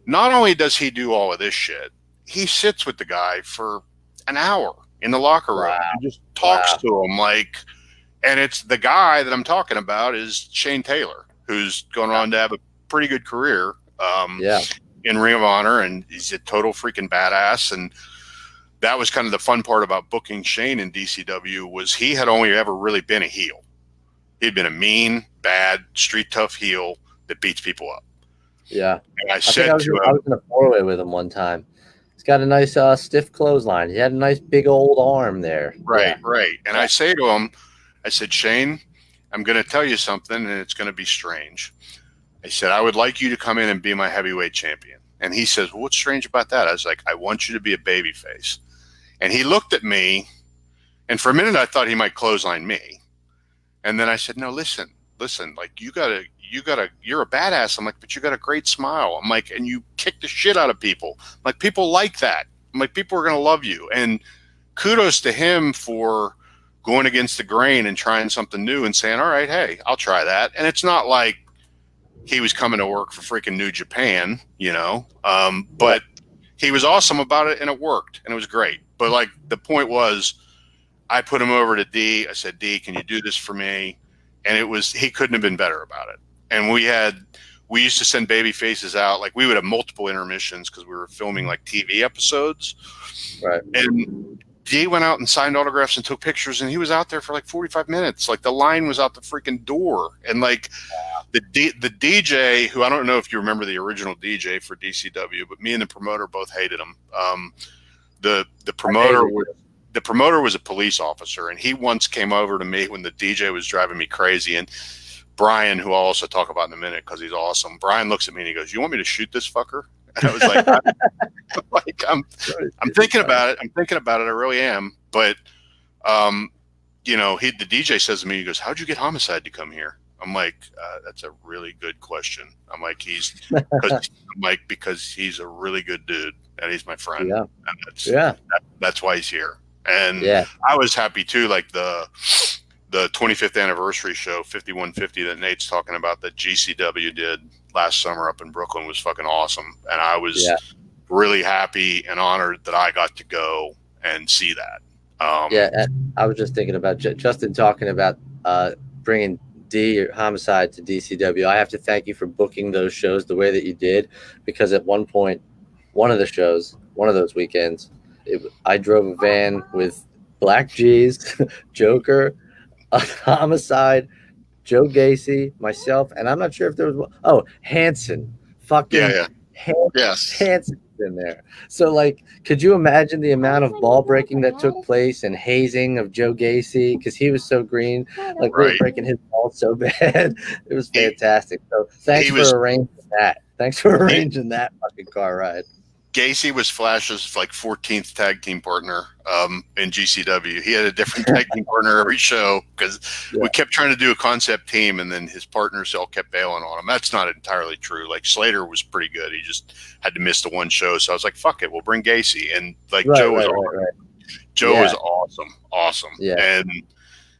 Not only does he do all of this shit, he sits with the guy for an hour in the locker room and just talks to him like, and it's the guy that I'm talking about is Shane Taylor, who's going on to have a pretty good career in Ring of Honor, and he's a total freaking badass. And that was kind of the fun part about booking Shane in DCW was he had only ever really been a heel. He'd been a mean, bad, street tough heel that beats people up. Yeah. And I said I was in a four-way with him one time. He's got a nice stiff clothesline. He had a nice big old arm there. Right. And I say to him, I said, "Shane, I'm going to tell you something, and it's going to be strange." I said, "I would like you to come in and be my heavyweight champion." And he says, "Well, what's strange about that?" I was like, "I want you to be a babyface." And he looked at me, and for a minute I thought he might clothesline me. And then I said, "No, listen, like you're a badass." I'm like, "But you got a great smile." I'm like, "And you kick the shit out of people." I'm like, "People like that." I'm like, "People are going to love you." And kudos to him for going against the grain and trying something new and saying, "All right, hey, I'll try that." And it's not like he was coming to work for freaking New Japan, but he was awesome about it and it worked and it was great. But like the point was, I put him over to D. I said, "D, can you do this for me?" And he couldn't have been better about it. And we used to send baby faces out. Like we would have multiple intermissions because we were filming like TV episodes. Right. And D went out and signed autographs and took pictures, and he was out there for like 45 minutes. Like the line was out the freaking door, and like the DJ, who I don't know if you remember the original DJ for DCW, but me and the promoter both hated him. The promoter was a police officer, and he once came over to me when the DJ was driving me crazy. And Brian, who I'll also talk about in a minute because he's awesome, Brian looks at me and he goes, "You want me to shoot this fucker?" And I was like, I'm thinking about it. I'm thinking about it. I really am. But, you know, the DJ says to me, he goes, "How'd you get Homicide to come here?" I'm like, that's a really good question. I'm like, because he's a really good dude and he's my friend. Yeah. And that's why he's here. And I was happy too. Like the 25th anniversary show, 5150, that Nate's talking about, that GCW did last summer up in Brooklyn, was fucking awesome. And I was really happy and honored that I got to go and see that. I was just thinking about Justin talking about bringing Homicide to DCW. I have to thank you for booking those shows the way that you did, because at one point, one of those weekends, I drove a van with Black G's, Joker, Homicide, Joe Gacy, myself, and I'm not sure if there was Hanson, Hanson in there. So, like, could you imagine the amount of ball breaking that took place and hazing of Joe Gacy, because he was so green, like we were breaking his ball so bad. It was fantastic. So thanks for arranging that. Thanks for arranging that fucking car ride. Gacy was Flash's like 14th tag team partner in GCW. He had a different tag team partner every show because we kept trying to do a concept team, and then his partners all kept bailing on him. That's not entirely true. Like Slater was pretty good. He just had to miss the one show. So I was like, fuck it, we'll bring Gacy. And like Joe was awesome. Yeah. And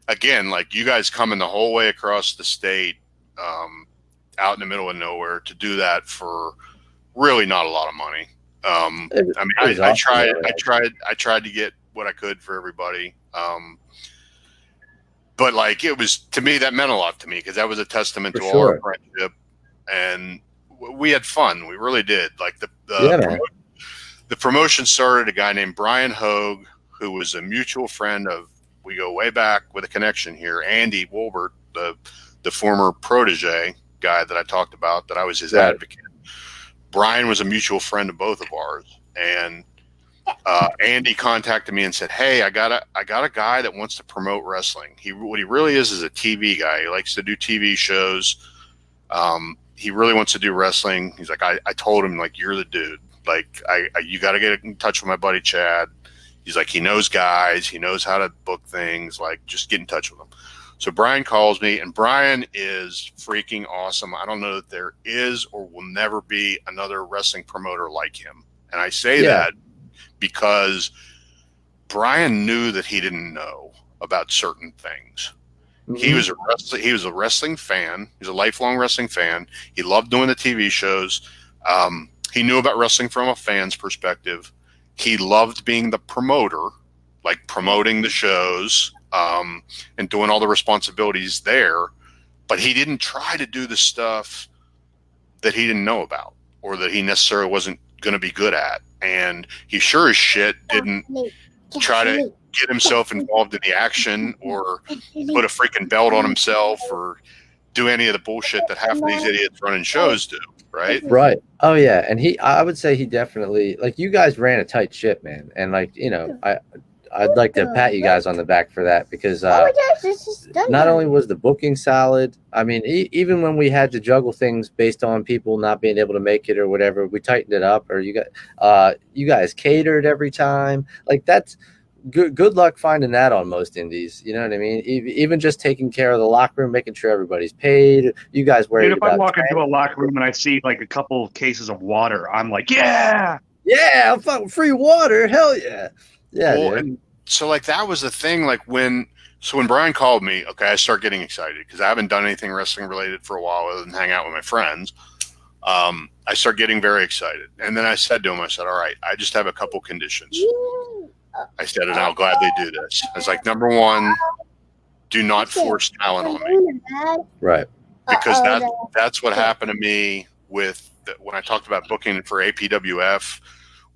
again, like you guys coming the whole way across the state, out in the middle of nowhere to do that for really not a lot of money. I tried to get what I could for everybody. But like, it was, to me, that meant a lot to me because that was a testament to all our friendship, and we had fun. We really did. Like the promotion started a guy named Brian Hogue, who was a mutual friend of, we go way back with a connection here, Andy Wolbert, the former protege guy that I talked about, that I was his advocate. Brian was a mutual friend of both of ours, and Andy contacted me and said, "Hey, I got a guy that wants to promote wrestling. What he really is a TV guy. He likes to do TV shows. He really wants to do wrestling." He's like, I told him, like, "You're the dude. Like, you got to get in touch with my buddy Chad." He's like, he knows guys, he knows how to book things. Like, just get in touch with him. So Brian calls me, and Brian is freaking awesome. I don't know that there is or will never be another wrestling promoter like him. And I say that because Brian knew that he didn't know about certain things. Mm-hmm. He was a wrestling fan. He's a lifelong wrestling fan. He loved doing the TV shows. He knew about wrestling from a fan's perspective. He loved being the promoter, like promoting the shows, and doing all the responsibilities there, but he didn't try to do the stuff that he didn't know about or that he necessarily wasn't going to be good at. And he sure as shit didn't try to get himself involved in the action or put a freaking belt on himself or do any of the bullshit that half of these idiots running shows do. Right. Oh yeah. And I would say he definitely, like, you guys ran a tight ship, man. And like, you know, I'd like to pat you guys on the back for that, because not only was the booking solid, I mean, even when we had to juggle things based on people not being able to make it or whatever, we tightened it up. Or you guys catered every time. Like, that's good luck finding that on most indies. You know what I mean? Even just taking care of the locker room, making sure everybody's paid. You guys worried about. If I walk into a locker room and I see like a couple of cases of water, I'm like, yeah, I'm fucking free water, hell yeah. Yeah, well, and so like that was the thing. Like when Brian called me, okay, I start getting excited because I haven't done anything wrestling related for a while other than hang out with my friends. I start getting very excited, and then I said to him, I said, "All right, I just have a couple conditions." I said, "And I'll gladly do this." I was like, number one, do not force talent on me, right? Because that's what happened to me with when I talked about booking for APWF.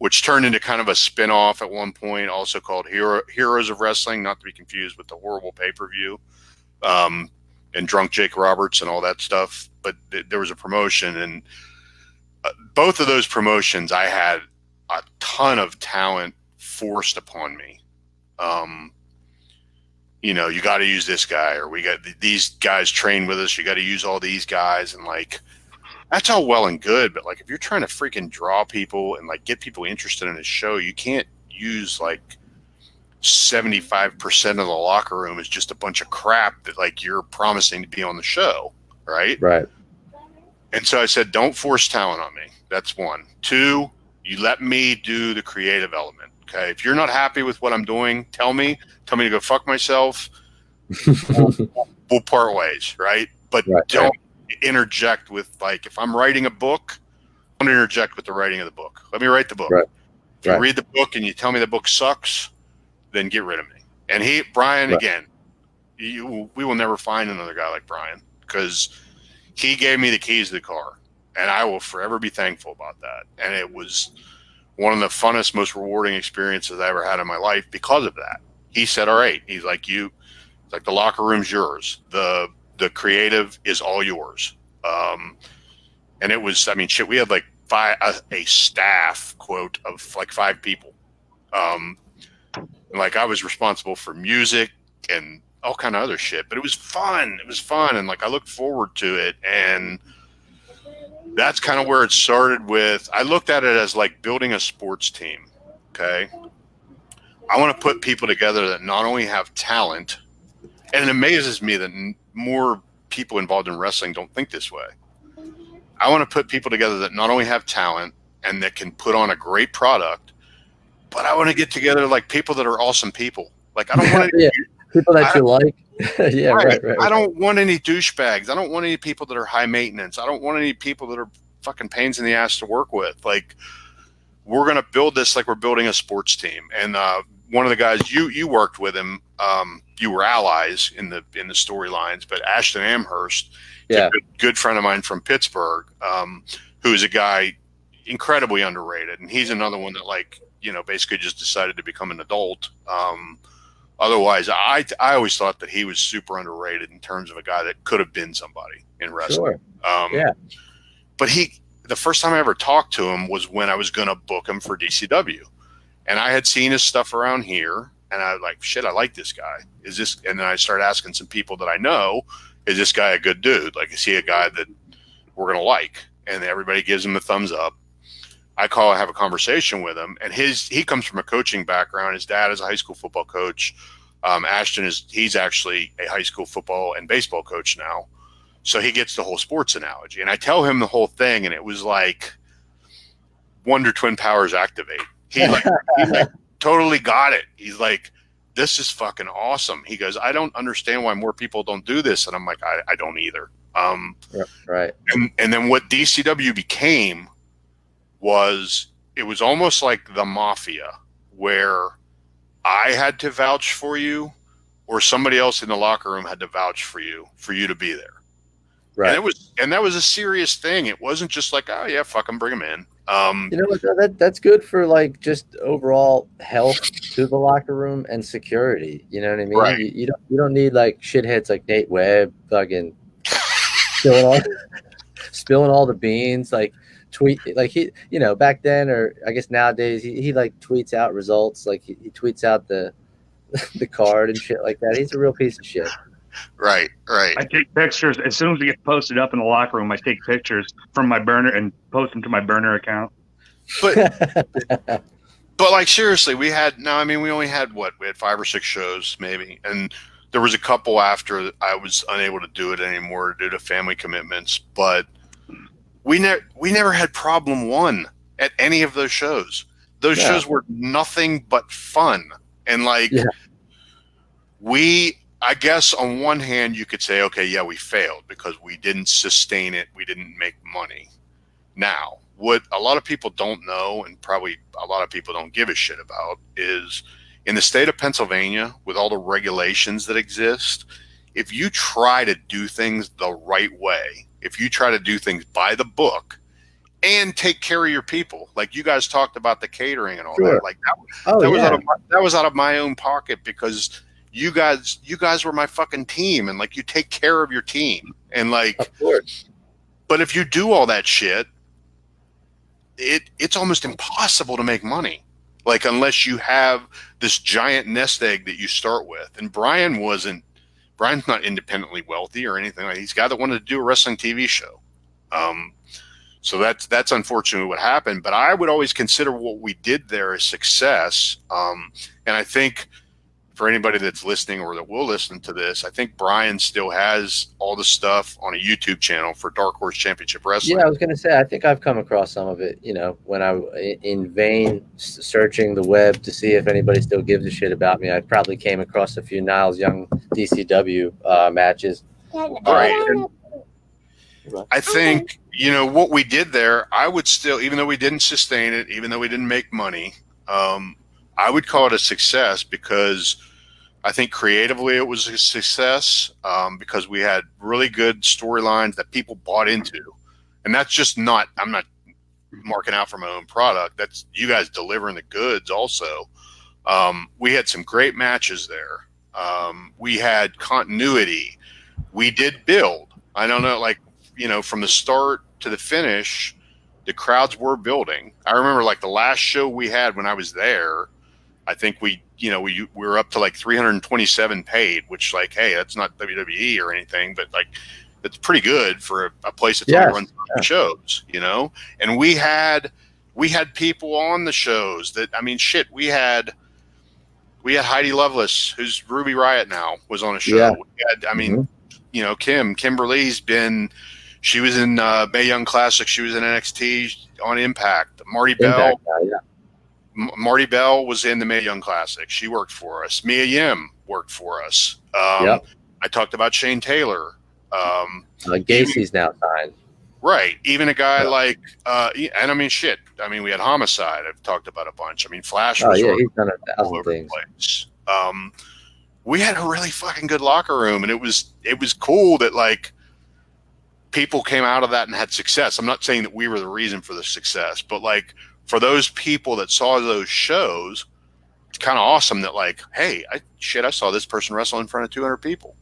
which turned into kind of a spin-off at one point, also called Heroes of Wrestling, not to be confused with the horrible pay-per-view, and Drunk Jake Roberts and all that stuff. But there was a promotion, and both of those promotions, I had a ton of talent forced upon me. You know, you got to use this guy, or we got these guys train with us. You got to use all these guys, and like, that's all well and good. But like, if you're trying to freaking draw people and like get people interested in a show, you can't use like 75% of the locker room is just a bunch of crap that like you're promising to be on the show. Right. Right. And so I said, don't force talent on me. That's one. Two, you let me do the creative element. Okay. If you're not happy with what I'm doing, tell me to go fuck myself. We'll part ways. Right. But don't interject with, like, if I'm writing a book, don't interject with the writing of the book. Let me write the book. Right. If you read the book and you tell me the book sucks, then get rid of me. And Brian, again, we will never find another guy like Brian, because he gave me the keys to the car, and I will forever be thankful about that. And it was one of the funnest, most rewarding experiences I ever had in my life because of that. He said, all right, he's like, the locker room's yours. The creative is all yours. And it was, I mean, shit, we had like a staff quote of like 5 people. Like, I was responsible for music and all kind of other shit, but it was fun. It was fun. And like, I looked forward to it. And that's kind of where it started with, I looked at it as like building a sports team. Okay. I want to put people together that not only have talent, and it amazes me that more people involved in wrestling don't think this way. I want to put people together that not only have talent and that can put on a great product, but I want to get together like people that are awesome people. Like, I don't want to people that you like. Right. I don't want any douchebags. I don't want any people that are high maintenance. I don't want any people that are fucking pains in the ass to work with. Like, we're going to build this like we're building a sports team. And one of the guys, you worked with him, you were allies in the storylines, but Ashton Amherst, a good friend of mine from Pittsburgh, who is a guy incredibly underrated. And he's another one that, like, you know, basically just decided to become an adult. Otherwise, I always thought that he was super underrated in terms of a guy that could have been somebody in wrestling. Sure. But the first time I ever talked to him was when I was going to book him for DCW. And I had seen his stuff around here, and I was like, shit, I like this guy. And then I started asking some people that I know, is this guy a good dude? Like, is he a guy that we're going to like? And everybody gives him a thumbs up. I have a conversation with him, and he comes from a coaching background. His dad is a high school football coach. Ashton he's actually a high school football and baseball coach now. So he gets the whole sports analogy. And I tell him the whole thing, and it was like Wonder Twin powers activate. He totally got it. He's like, this is fucking awesome. He goes, I don't understand why more people don't do this. And I'm like, I don't either. Right. And then what DCW became it was almost like the mafia, where I had to vouch for you, or somebody else in the locker room had to vouch for you to be there. Right. And that was a serious thing. It wasn't just like, oh yeah, fuck them, bring them in. You know what? That's good for like just overall health to the locker room and security. You know what I mean? Right. You don't need like shitheads like Nate Webb fucking spilling all the beans, like tweet, like he, you know, back then, or I guess nowadays, he like tweets out results, like he tweets out the card and shit like that. He's a real piece of shit. Right. I take pictures as soon as it gets posted up in the locker room. I take pictures from my burner and post them to my burner account. But like, seriously, we only had we had 5 or 6 shows maybe, and there was a couple after I was unable to do it anymore due to family commitments. But we never had problem 1 at any of those shows. Those shows were nothing but fun, and like I guess on one hand you could say, okay, yeah, we failed because we didn't sustain it. We didn't make money. Now, what a lot of people don't know, and probably a lot of people don't give a shit about, is in the state of Pennsylvania, with all the regulations that exist, if you try to do things the right way, if you try to do things by the book, and take care of your people. Like you guys talked about the catering and all Sure. that. Like Oh, that was yeah. that was out of my own pocket because you guys were my fucking team, and like you take care of your team, and like, Of course. but if you do all that shit, it's almost impossible to make money. Like unless you have this giant nest egg that you start with. And Brian's not independently wealthy or anything. Like he's a guy that wanted to do a wrestling TV show. So that's unfortunately what happened. But I would always consider what we did there a success. And I think for anybody that's listening or that will listen to this, I think Brian still has all the stuff on a YouTube channel for Dark Horse Championship Wrestling. Yeah, I was going to say, I think I've come across some of it, you know, when I, in vain searching the web to see if anybody still gives a shit about me. I probably came across a few Niles Young DCW matches. Right. I think, you know, what we did there, I would still, even though we didn't sustain it, even though we didn't make money, I would call it a success because I think creatively it was a success because we had really good storylines that people bought into. And that's just not, I'm not marking out for my own product. That's you guys delivering the goods also. We had some great matches there. We had continuity. We did build. I don't know, like, you know, from the start to the finish, the crowds were building. I remember like the last show we had when I was there, I think we were up to like 327 paid, which like, hey, that's not WWE or anything, but like it's pretty good for a place that only runs shows, you know. And we had people on the shows that, I mean, shit, we had Heidi Lovelace, who's Ruby Riott now, was on a show. Yeah. We had, I mean, you know, Kimberly's been. She was in Mae Young Classic. She was in NXT on Impact. Marty Bell. Marty Bell was in the Mae Young Classic. She worked for us. Mia Yim worked for us. I talked about Shane Taylor. Gacy's now signed. Right. Even a guy like, and I mean, shit. I mean, we had Homicide. I've talked about a bunch. I mean, Flash was he's done all 1,000 over things. the place. We had a really fucking good locker room, and it was cool that like people came out of that and had success. I'm not saying that we were the reason for the success, but like for those people that saw those shows, it's kind of awesome that like, hey, I saw this person wrestle in front of 200 people.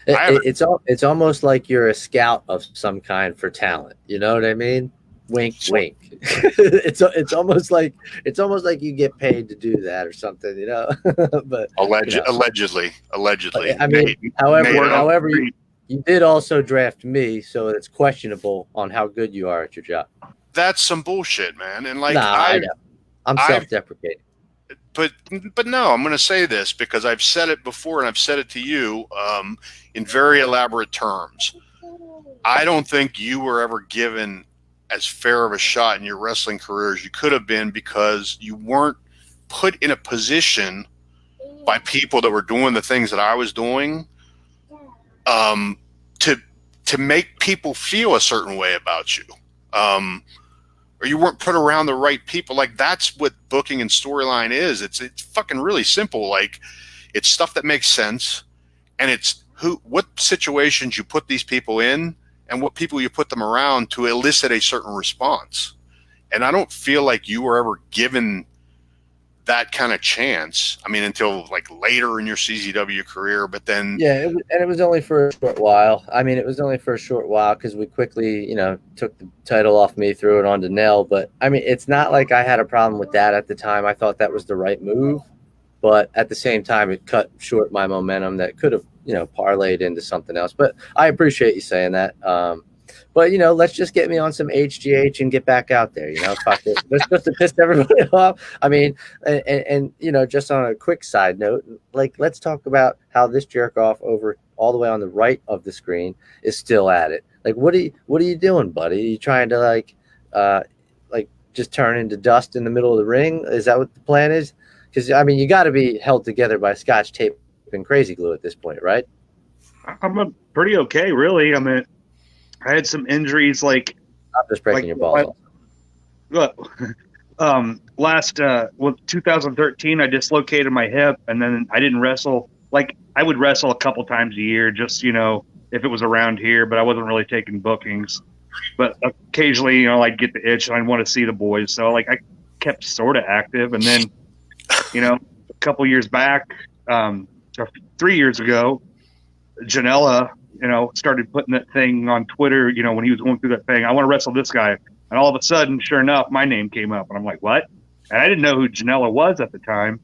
It's almost like you're a scout of some kind for talent. You know what I mean? Wink, wink. it's almost like you get paid to do that or something, you know. But allegedly. I mean, however, you did also draft me, so it's questionable on how good you are at your job. That's some bullshit, man. And like, I'm self-deprecating. But no, I'm going to say this because I've said it before and I've said it to you in very elaborate terms. I don't think you were ever given as fair of a shot in your wrestling career as you could have been because you weren't put in a position by people that were doing the things that I was doing to make people feel a certain way about you. Or you weren't put around the right people. Like that's what booking and storyline is. It's fucking really simple. Like it's stuff that makes sense, and it's what situations you put these people in and what people you put them around to elicit a certain response. And I don't feel like you were ever given that kind of chance. I mean, until like later in your CZW career, but then it was only for a short while. I mean, it was only for a short while because we quickly, you know, took the title off me, threw it on to Nell. But I mean, it's not like I had a problem with that at the time. I thought that was the right move, but at the same time, it cut short my momentum that could have, you know, parlayed into something else. But I appreciate you saying that. But, you know, let's just get me on some HGH and get back out there. You know, fuck it. They're supposed to piss everybody off. I mean, and, you know, just on a quick side note, like, let's talk about how this jerk off over all the way on the right of the screen is still at it. Like, what are you doing, buddy? Are you trying to like just turn into dust in the middle of the ring? Is that what the plan is? Because, I mean, you got to be held together by Scotch tape and crazy glue at this point, right? I'm pretty okay, really. I mean, I had some injuries, like I'm just breaking your balls. Look, 2013, I dislocated my hip, and then I didn't wrestle. Like I would wrestle a couple times a year, just, you know, if it was around here, but I wasn't really taking bookings. but occasionally, like get the itch and I want to see the boys. So like I kept sort of active, and then, a couple years back, or 3 years ago, Janela, started putting that thing on Twitter, when he was going through that thing, I want to wrestle this guy. And all of a sudden, sure enough, my name came up and I'm like, what? And I didn't know who Janela was at the time,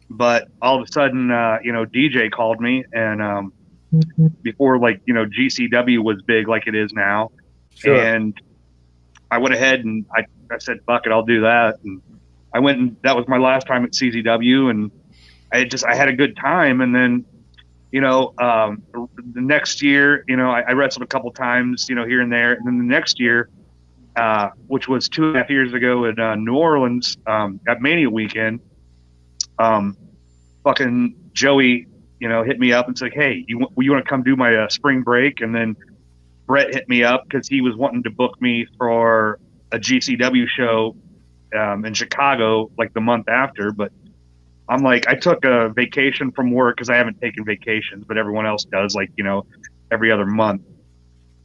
but all of a sudden, DJ called me and, before GCW was big like it is now. Sure. And I went ahead and I said, fuck it, I'll do that. And I went, and that was my last time at CZW, and I had a good time. And then, the next year, I wrestled a couple times, here and there. And then the next year, which was 2.5 years ago in New Orleans, at Mania weekend, fucking Joey, hit me up and said, hey, you want to come do my spring break? And then Brett hit me up because he was wanting to book me for a GCW show in Chicago like the month after. But I'm like, I took a vacation from work because I haven't taken vacations, but everyone else does, every other month.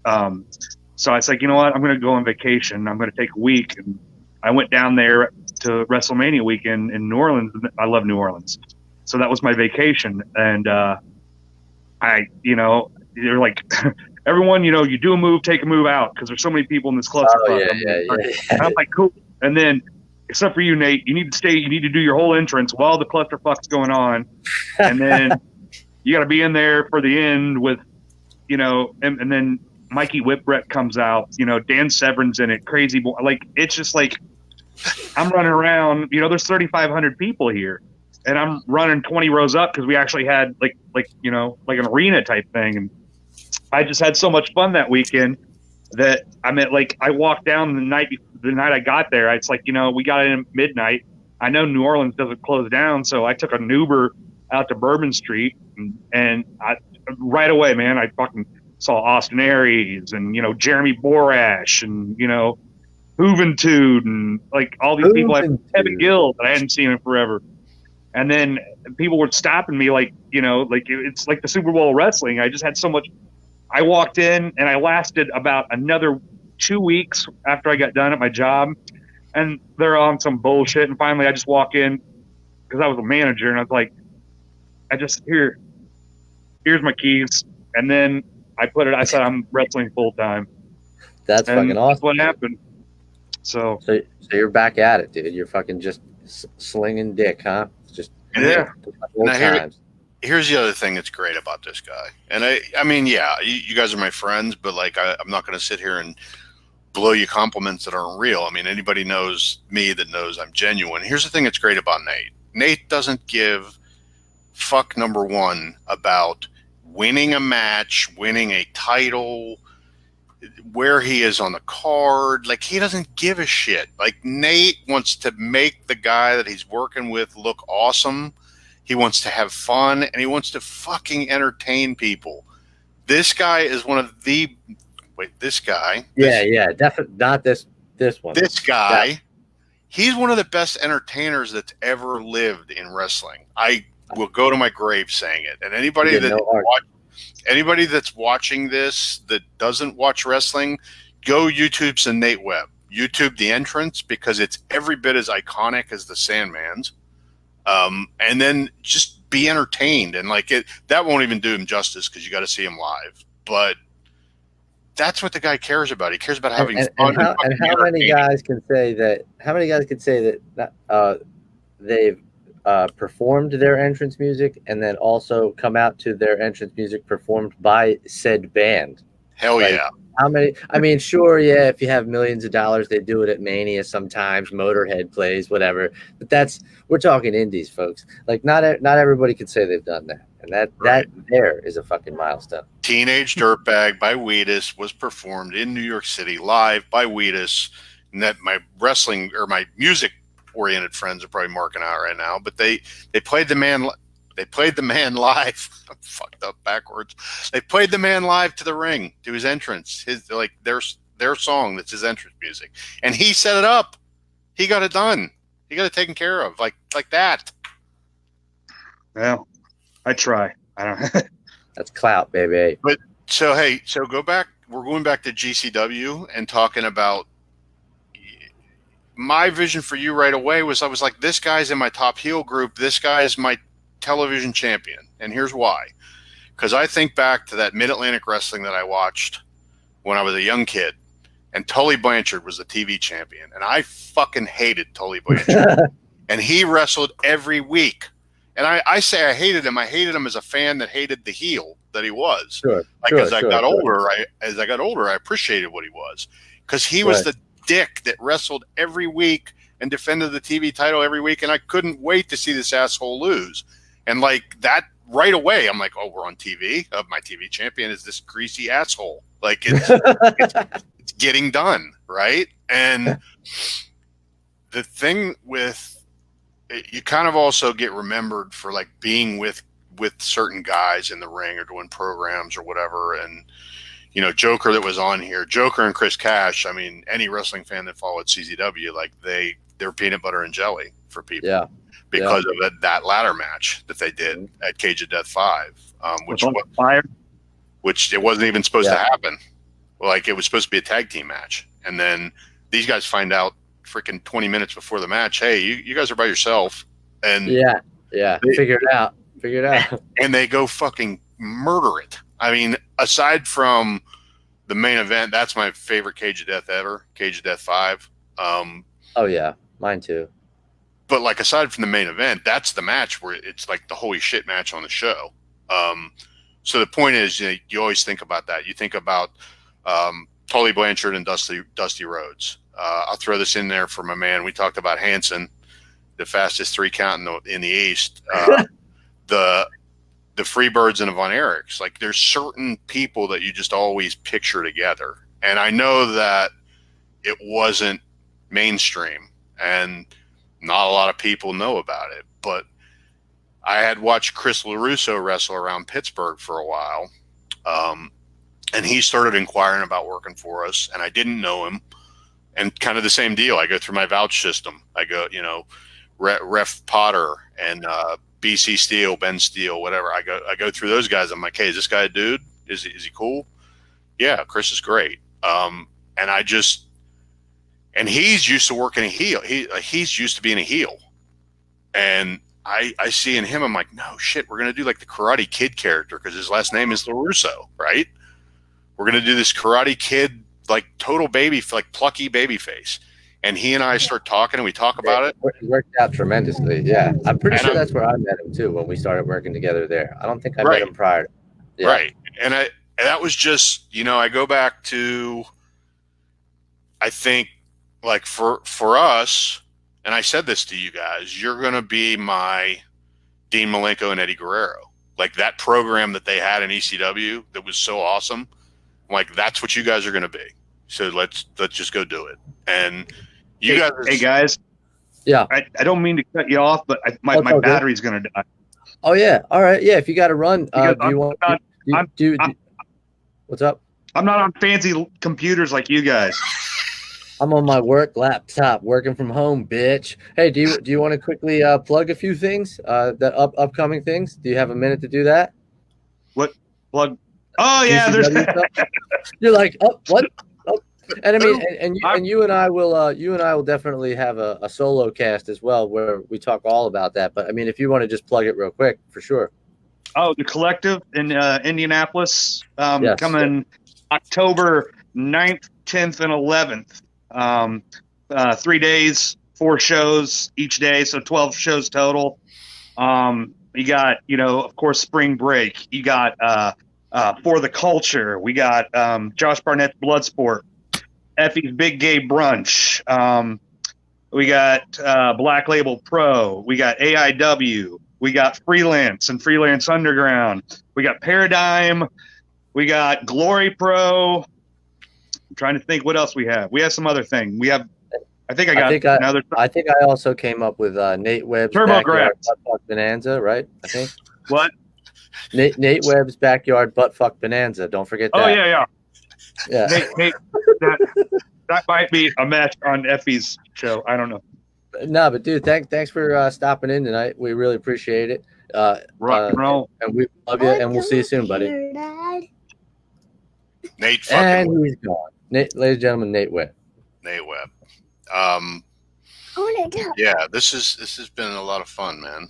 So I was like, you know what? I'm going to go on vacation. I'm going to take a week. And I went down there to WrestleMania weekend in New Orleans. I love New Orleans. So that was my vacation. And they're like, everyone, you do a move, take a move out because there's so many people in this cluster. Oh, yeah. I'm like, cool. And then, except for you, Nate, you need to stay. You need to do your whole entrance while the clusterfuck's going on, and then you got to be in there for the end with, and then Mikey Whipwreck comes out. Dan Severn's in it. Crazy boy. It's just like I'm running around. There's 3,500 people here, and I'm running 20 rows up because we actually had like an arena type thing, and I just had so much fun that weekend that I walked down the night I got there. It's like, we got in at midnight. I know New Orleans doesn't close down, so I took an Uber out to Bourbon Street, and right away, man, I fucking saw Austin Aries and Jeremy Borash and Juventud and all these people. Kevin Gill that I hadn't seen in forever. And then people were stopping me it's like the Super Bowl of wrestling. I just had so much. I walked in and I lasted about another 2 weeks after I got done at my job, and they're on some bullshit. And finally I just walk in because I was a manager, and I was like, here's my keys. And then I said, I'm wrestling full time. That's fucking awesome. That's what happened. So you're back at it, dude. You're fucking just slinging dick, huh? Just yeah. Here's the other thing that's great about this guy. And I mean, yeah, you guys are my friends, but I'm not going to sit here and blow you compliments that aren't real. I mean, anybody knows me that knows I'm genuine. Here's the thing that's great about Nate. Nate doesn't give fuck number one about winning a match, winning a title, where he is on the card. He doesn't give a shit. Nate wants to make the guy that he's working with look awesome. He wants to have fun, and he wants to fucking entertain people. This guy is one of the... Wait, this guy? Definitely not this one. This guy, he's one of the best entertainers that's ever lived in wrestling. I will go to my grave saying it. And anybody that's watching this that doesn't watch wrestling, go YouTube some Nate Webb. YouTube the entrance, because it's every bit as iconic as the Sandman's. And then just be entertained, and that won't even do him justice because you got to see him live. But that's what the guy cares about. He cares about having fun. And how many guys can say that? How many guys can say that they've performed their entrance music and then also come out to their entrance music performed by said band? Hell yeah. How many? I mean, sure, yeah. If you have millions of dollars, they do it at Mania sometimes. Motorhead plays, whatever. But we're talking indies, folks. Not everybody can say they've done that, and that there is a fucking milestone. Teenage Dirtbag by Wheatus was performed in New York City live by Wheatus, and that my wrestling or my music-oriented friends are probably marking out right now. But they played the man. They played the man live. I'm fucked up backwards. They played the man live to the ring, to his entrance. Their song that's his entrance music. And he set it up. He got it done. He got it taken care of. Like that. Well, I try. I don't That's clout, baby. So hey, so go back. We're going back to GCW and talking about my vision for you right away was I was like, this guy's in my top heel group. This guy is my television champion. And here's why. Because I think back to that Mid-Atlantic wrestling that I watched when I was a young kid. And Tully Blanchard was the TV champion. And I fucking hated Tully Blanchard. And he wrestled every week. And I say I hated him. I hated him as a fan that hated the heel that he was. Sure. As I got older, I appreciated what he was. Because he was the dick that wrestled every week and defended the TV title every week, and I couldn't wait to see this asshole lose. And like that right away, I'm like, oh, we're on TV. My TV champion is this greasy asshole. Like it's getting done, right? And the thing with you kind of also get remembered for like being with certain guys in the ring or doing programs or whatever. And you know, Joker that was on here, Joker and Chris Cash. I mean, any wrestling fan that followed CZW, like they're peanut butter and jelly for people, because of that ladder match that they did at Cage of Death 5, which it wasn't even supposed to happen. Like it was supposed to be a tag team match, and then these guys find out freaking 20 minutes before the match, hey, you guys are by yourself, and figure it out, and they go fucking murder it. I mean, aside from the main event, that's my favorite Cage of Death ever, Cage of Death 5. Oh yeah, mine too. But like aside from the main event, that's the match where it's like the holy shit match on the show. So the point is, you always think about that. You think about Tully Blanchard and Dusty Rhodes. I'll throw this in there for my man. We talked about Hanson, the fastest 3 count in the East. The Freebirds and the Von Erichs. Like there's certain people that you just always picture together. And I know that it wasn't mainstream and not a lot of people know about it, but I had watched Chris LaRusso wrestle around Pittsburgh for a while. And he started inquiring about working for us, and I didn't know him. And kind of the same deal. I go through my vouch system. I go, Ref Potter and BC Steele, Ben Steele, whatever. I go through those guys. I'm like, hey, is this guy a dude? Is he cool? Yeah, Chris is great. And he's used to working a heel. He's used to being a heel. And I see in him, I'm like, no shit, we're gonna do like the Karate Kid character because his last name is LaRusso, right? We're gonna do this Karate Kid, like total baby, like plucky baby face. And he and I start talking, and we talk about it. It worked out tremendously. Yeah, I'm pretty sure that's where I met him too when we started working together there. I don't think I met him prior. Yeah. Right, and that was just I go back to, I think like for us, and I said this to you guys, you're gonna be my Dean Malenko and Eddie Guerrero, like that program that they had in ECW that was so awesome. Like that's what you guys are gonna be. So let's just go do it. And hey guys, yeah, I don't mean to cut you off, but my battery's gonna die. Oh yeah, all right, yeah. If you got to run, what's up? I'm not on fancy computers like you guys. I'm on my work laptop, working from home, bitch. Hey, do you want to quickly plug a few things? The upcoming things. Do you have a minute to do that? What plug? Oh yeah, there's. You're like, oh, what? Oh. And I mean, and you and I will definitely have a solo cast as well where we talk all about that. But I mean, if you want to just plug it real quick, for sure. Oh, the Collective in Indianapolis, coming October 9th, 10th, and 11th. 3 days, 4 shows each day, so 12 shows total. You got, of course, Spring Break. You got For the Culture. We got Josh Barnett's Bloodsport. Effie's Big Gay Brunch. We got Black Label Pro. We got AIW. We got Freelance and Freelance Underground. We got Paradigm. We got Glory Pro. I'm trying to think what else we have. We have some other thing. We have. I think I also came up with Nate Webb's Backyard Buttfuck Bonanza, right? I think. What? Nate Webb's Backyard Buttfuck Bonanza. Don't forget that. Oh yeah. Nate, that might be a match on Effie's show. I don't know. No, but dude, thanks for stopping in tonight. We really appreciate it. Rock and roll. And we love you, and we'll see you soon, buddy. Nate And fucking he's gone. Nate, ladies and gentlemen, Nate Webb. Nate Webb. Hold it up. Yeah, this has been a lot of fun, man.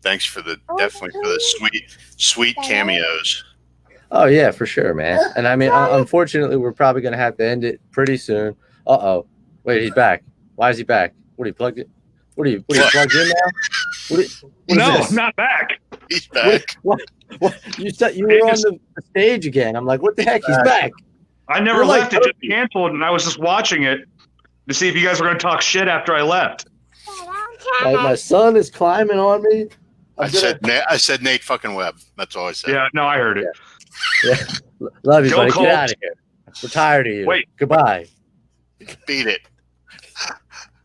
Thanks for definitely for the sweet cameos. Oh yeah, for sure, man. And I mean, unfortunately, we're probably gonna have to end it pretty soon. Oh, wait, he's back. Why is he back? What are you plugged in? What are you plugged in now? What is this? Not back. He's back. What? You said you were on the stage again. I'm like, what the heck? He's back. I never You're left. like It just canceled, and I was just watching it to see if you guys were going to talk shit after I left. My son is climbing on me. I said Nate fucking Webb. That's all I said. Yeah, no, I heard it. Yeah. Love you, Go buddy. Colts. Get out of here. We're tired of you. Wait. Goodbye. Beat it.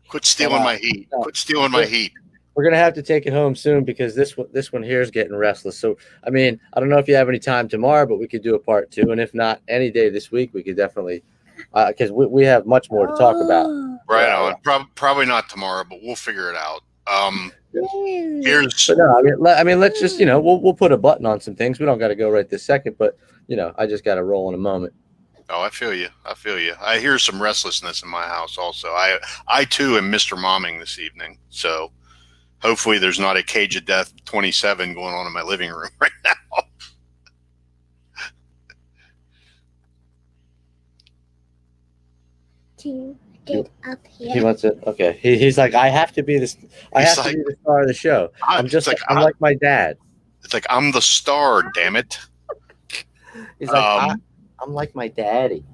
Quit stealing my heat. Quit stealing my heat. We're gonna have to take it home soon because this one here is getting restless. So I mean, I don't know if you have any time tomorrow, but we could do a part 2, and if not, any day this week we could definitely, because we have much more to talk about. Right on. Probably not tomorrow, but we'll figure it out. Here's. But no, I mean, let's just we'll put a button on some things. We don't got to go right this second, but I just got to roll in a moment. Oh, I feel you. I hear some restlessness in my house also. I too am Mr. Momming this evening, so. Hopefully there's not a Cage of Death 27 going on in my living room right now. To get up here. He wants it. Okay. He's like, I have to be this. I have to be the star of the show. I'm like my dad. It's like I'm the star. Damn it. He's like, I'm like my daddy.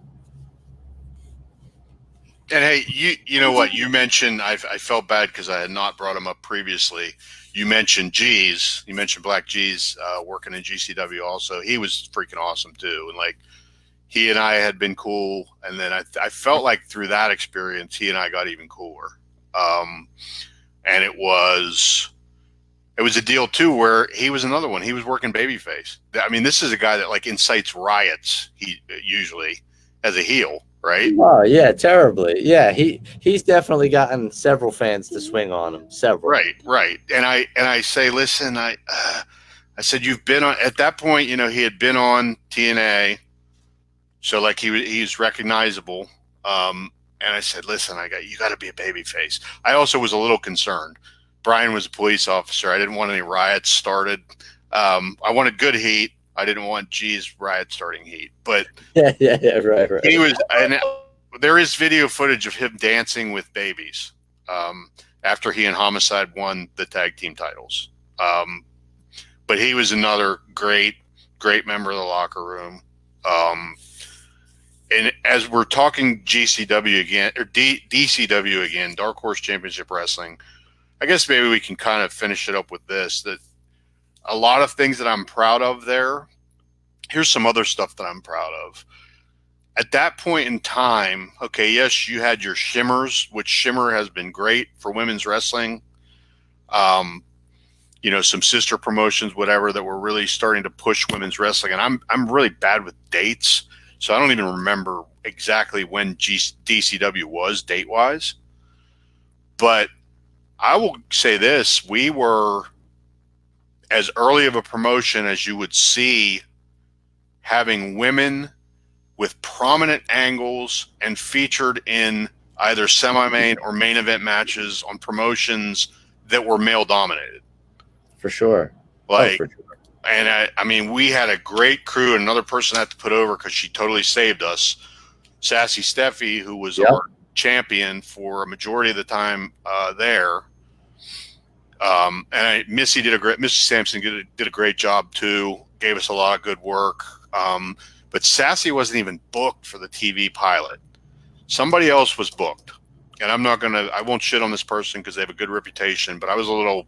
And hey, you know what you mentioned? I felt bad because I had not brought him up previously. You mentioned G's. You mentioned Black G's working in GCW also. He was freaking awesome too, and like he and I had been cool. And then I felt like through that experience, he and I got even cooler. And it was a deal too where he was another one. He was working babyface. I mean, this is a guy that like incites riots. He usually as a heel. Right? Oh yeah, terribly. Yeah, he's definitely gotten several fans to swing on him. Several. Right. And I say, listen, I said you've been on at that point. He had been on TNA, so like he's recognizable. And I said, listen, you got to be a babyface. I also was a little concerned. Brian was a police officer. I didn't want any riots started. I wanted good heat. I didn't want G's riot starting heat, but yeah, right. He was, and there is video footage of him dancing with babies after he and Homicide won the tag team titles. But he was another great member of the locker room. And as we're talking GCW again, or DCW again, Dark Horse Championship Wrestling, I guess maybe we can kind of finish it up with this, that a lot of things that I'm proud of there. Here's some other stuff that I'm proud of. At that point in time, okay, yes, you had your Shimmers, which Shimmer has been great for women's wrestling. Some sister promotions, whatever, that were really starting to push women's wrestling. And I'm really bad with dates, so I don't even remember exactly when DCW was date-wise. But I will say this, we were as early of a promotion as you would see, having women with prominent angles and featured in either semi-main or main event matches on promotions that were male dominated. For sure. For sure. And I mean, we had a great crew, and another person I had to put over because she totally saved us. Sassy Steffi, who was our champion for a majority of the time there. And Missy Sampson did a great job too. Gave us a lot of good work. But Sassy wasn't even booked for the TV pilot. Somebody else was booked. And I won't shit on this person because they have a good reputation, but I was a little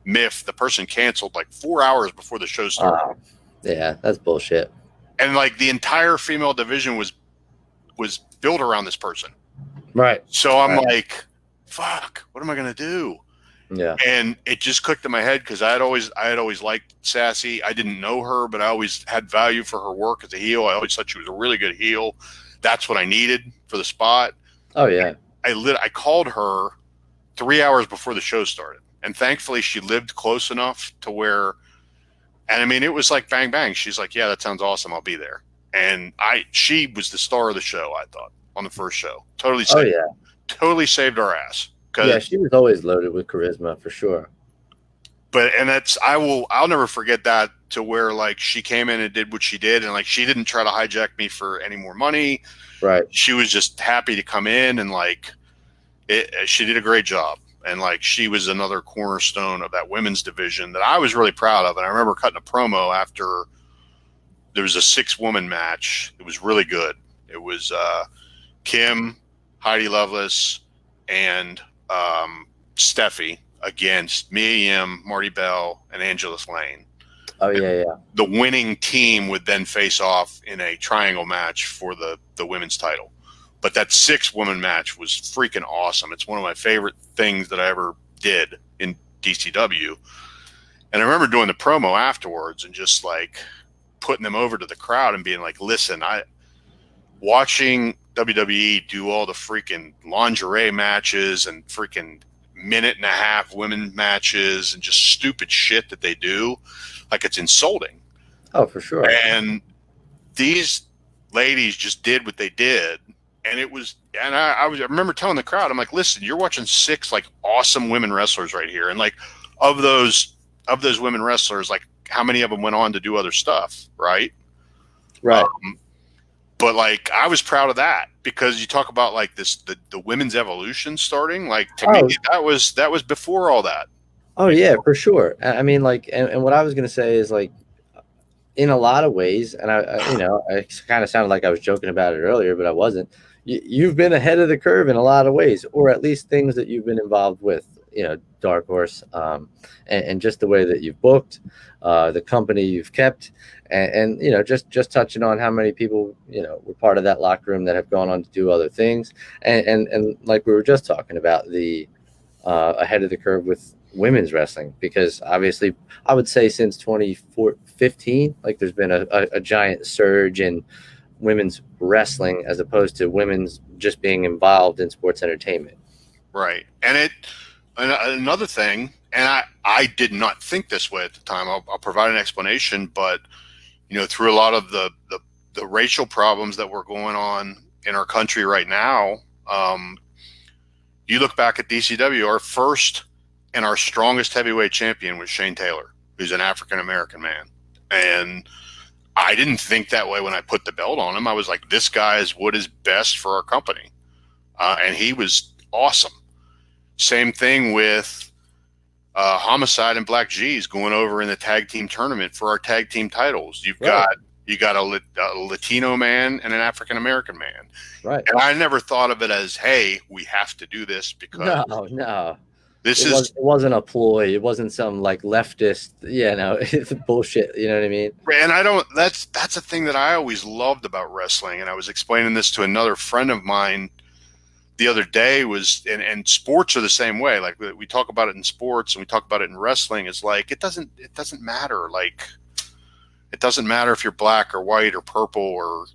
miffed. The person canceled like 4 hours before the show started. Yeah, that's bullshit. And like the entire female division was built around this person. Right. So I'm like, fuck, what am I going to do? Yeah. And it just clicked in my head because I had always liked Sassy. I didn't know her, but I always had value for her work as a heel. I always thought she was a really good heel. That's what I needed for the spot. Oh yeah. I called her 3 hours before the show started, and thankfully she lived close enough to where, and I mean, it was like bang bang. She's like, "Yeah, that sounds awesome. I'll be there." and she was the star of the show. I thought on the first show, totally saved our ass. Yeah, she was always loaded with charisma for sure. But I'll never forget that, to where like she came in and did what she did, and like she didn't try to hijack me for any more money. Right. She was just happy to come in, and like she did a great job. And like she was another cornerstone of that women's division that I was really proud of. And I remember cutting a promo after there was a 6-woman match. It was really good. It was Kim, Heidi Lovelace, and Steffi against Mia Yim, Marty Bell, and Angela Lane. Oh, yeah. The winning team would then face off in a triangle match for the women's title. But that 6-woman match was freaking awesome. It's one of my favorite things that I ever did in DCW. And I remember doing the promo afterwards and just like putting them over to the crowd and being like, listen, watching WWE do all the freaking lingerie matches and freaking minute-and-a-half women matches and just stupid shit that they do, like it's insulting. Oh, for sure. And these ladies just did what they did. And it was, and I remember telling the crowd, I'm like, listen, you're watching 6 like awesome women wrestlers right here. And like of those women wrestlers, like how many of them went on to do other stuff, right? Right. But like I was proud of that, because you talk about like the women's evolution starting, like to me that was before all that. Oh yeah, for sure. I mean, like, and what I was gonna say is like, in a lot of ways, and I kind of sounded like I was joking about it earlier, but I wasn't. You've been ahead of the curve in a lot of ways, or at least things that you've been involved with. Dark Horse, and just the way that you've booked, the company you've kept, and just touching on how many people were part of that locker room that have gone on to do other things, and like we were just talking about, the ahead of the curve with women's wrestling, because obviously I would say since 2015, like there's been a giant surge in women's wrestling as opposed to women's just being involved in sports entertainment. Right. And another thing, and I did not think this way at the time, I'll provide an explanation, but through a lot of the racial problems that were going on in our country right now, you look back at DCW, our first and our strongest heavyweight champion was Shane Taylor, who's an African-American man. And I didn't think that way when I put the belt on him. I was like, this guy is what is best for our company. And he was awesome. Same thing with Homicide and Black G's going over in the tag team tournament for our tag team titles. You got a Latino man and an African-American man. Right. And I never thought of it as, hey, we have to do this because no. It wasn't a ploy. It wasn't some like leftist, it's bullshit. You know what I mean? And that's a thing that I always loved about wrestling. And I was explaining this to another friend of mine the other day, and sports are the same way. Like we talk about it in sports and we talk about it in wrestling. It's like, it doesn't matter. Like, it doesn't matter if you're black or white or purple, or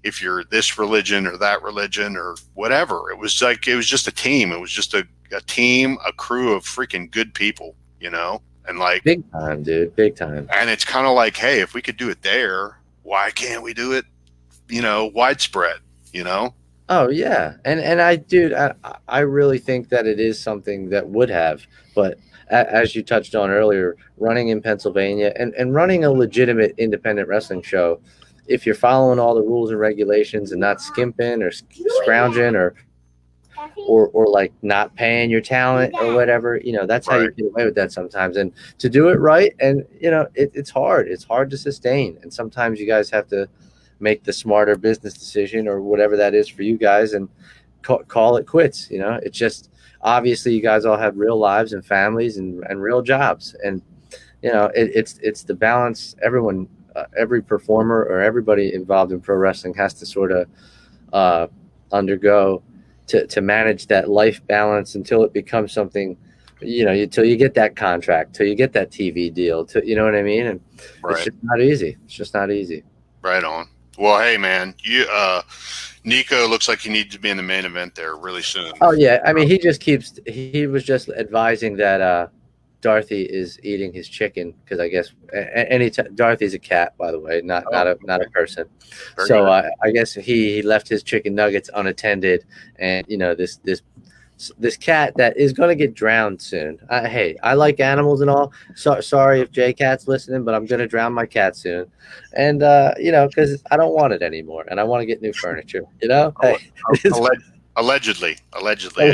if you're this religion or that religion or whatever. It was just a team. It was just a team, a crew of freaking good people, and like big time, dude, big time. And it's kind of like, hey, if we could do it there, why can't we do it, widespread, Oh yeah. And I really think that it is something that would have, but as you touched on earlier, running in Pennsylvania and running a legitimate independent wrestling show, if you're following all the rules and regulations and not skimping or scrounging or like not paying your talent or whatever, that's how you get away with that sometimes. And to do it right, and it's hard to sustain, and sometimes you guys have to make the smarter business decision or whatever that is for you guys and call it quits. It's just, obviously you guys all have real lives and families and real jobs, and it's the balance. Everyone, every performer or everybody involved in pro wrestling has to sort of undergo to manage that life balance until it becomes something, until you get that contract, till you get that TV deal, you know what I mean? And It's just not easy. It's just not easy. Right on. Well, hey man, Nico looks like he needs to be in the main event there really soon. Oh yeah. I mean, he was just advising that Dorothy is eating his chicken because I guess Dorothy's a cat, by the way, not a person. Very So good. I guess he left his chicken nuggets unattended, and this cat that is going to get drowned soon. Hey, I like animals and all. So sorry if J Cat's listening, but I'm going to drown my cat soon, and because I don't want it anymore, and I want to get new furniture. Hey, Allegedly. allegedly,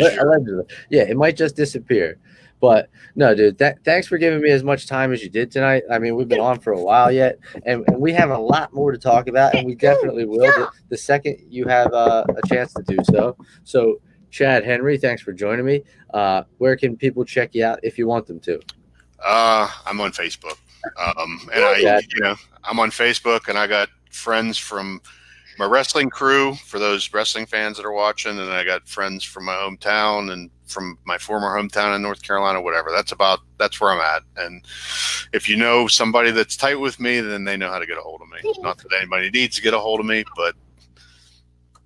yeah, it might just disappear. But no, dude, thanks for giving me as much time as you did tonight. I mean, we've been on for a while yet, and we have a lot more to talk about, and we definitely will the second you have a chance to do so. So, Chad Henry, thanks for joining me. Where can people check you out if you want them to? I'm on Facebook, I'm on Facebook, and I got friends from my wrestling crew for those wrestling fans that are watching, and I got friends from my hometown and from my former hometown in North Carolina, whatever. That's where I'm at. And if you know somebody that's tight with me, then they know how to get a hold of me. Not that anybody needs to get a hold of me, but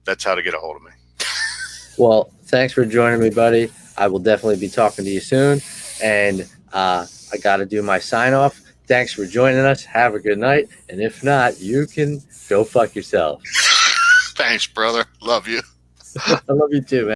that's how to get a hold of me. Well, thanks for joining me, buddy. I will definitely be talking to you soon. And I got to do my sign off. Thanks for joining us. Have a good night. And if not, you can go fuck yourself. Thanks, brother. Love you. I love you too, man.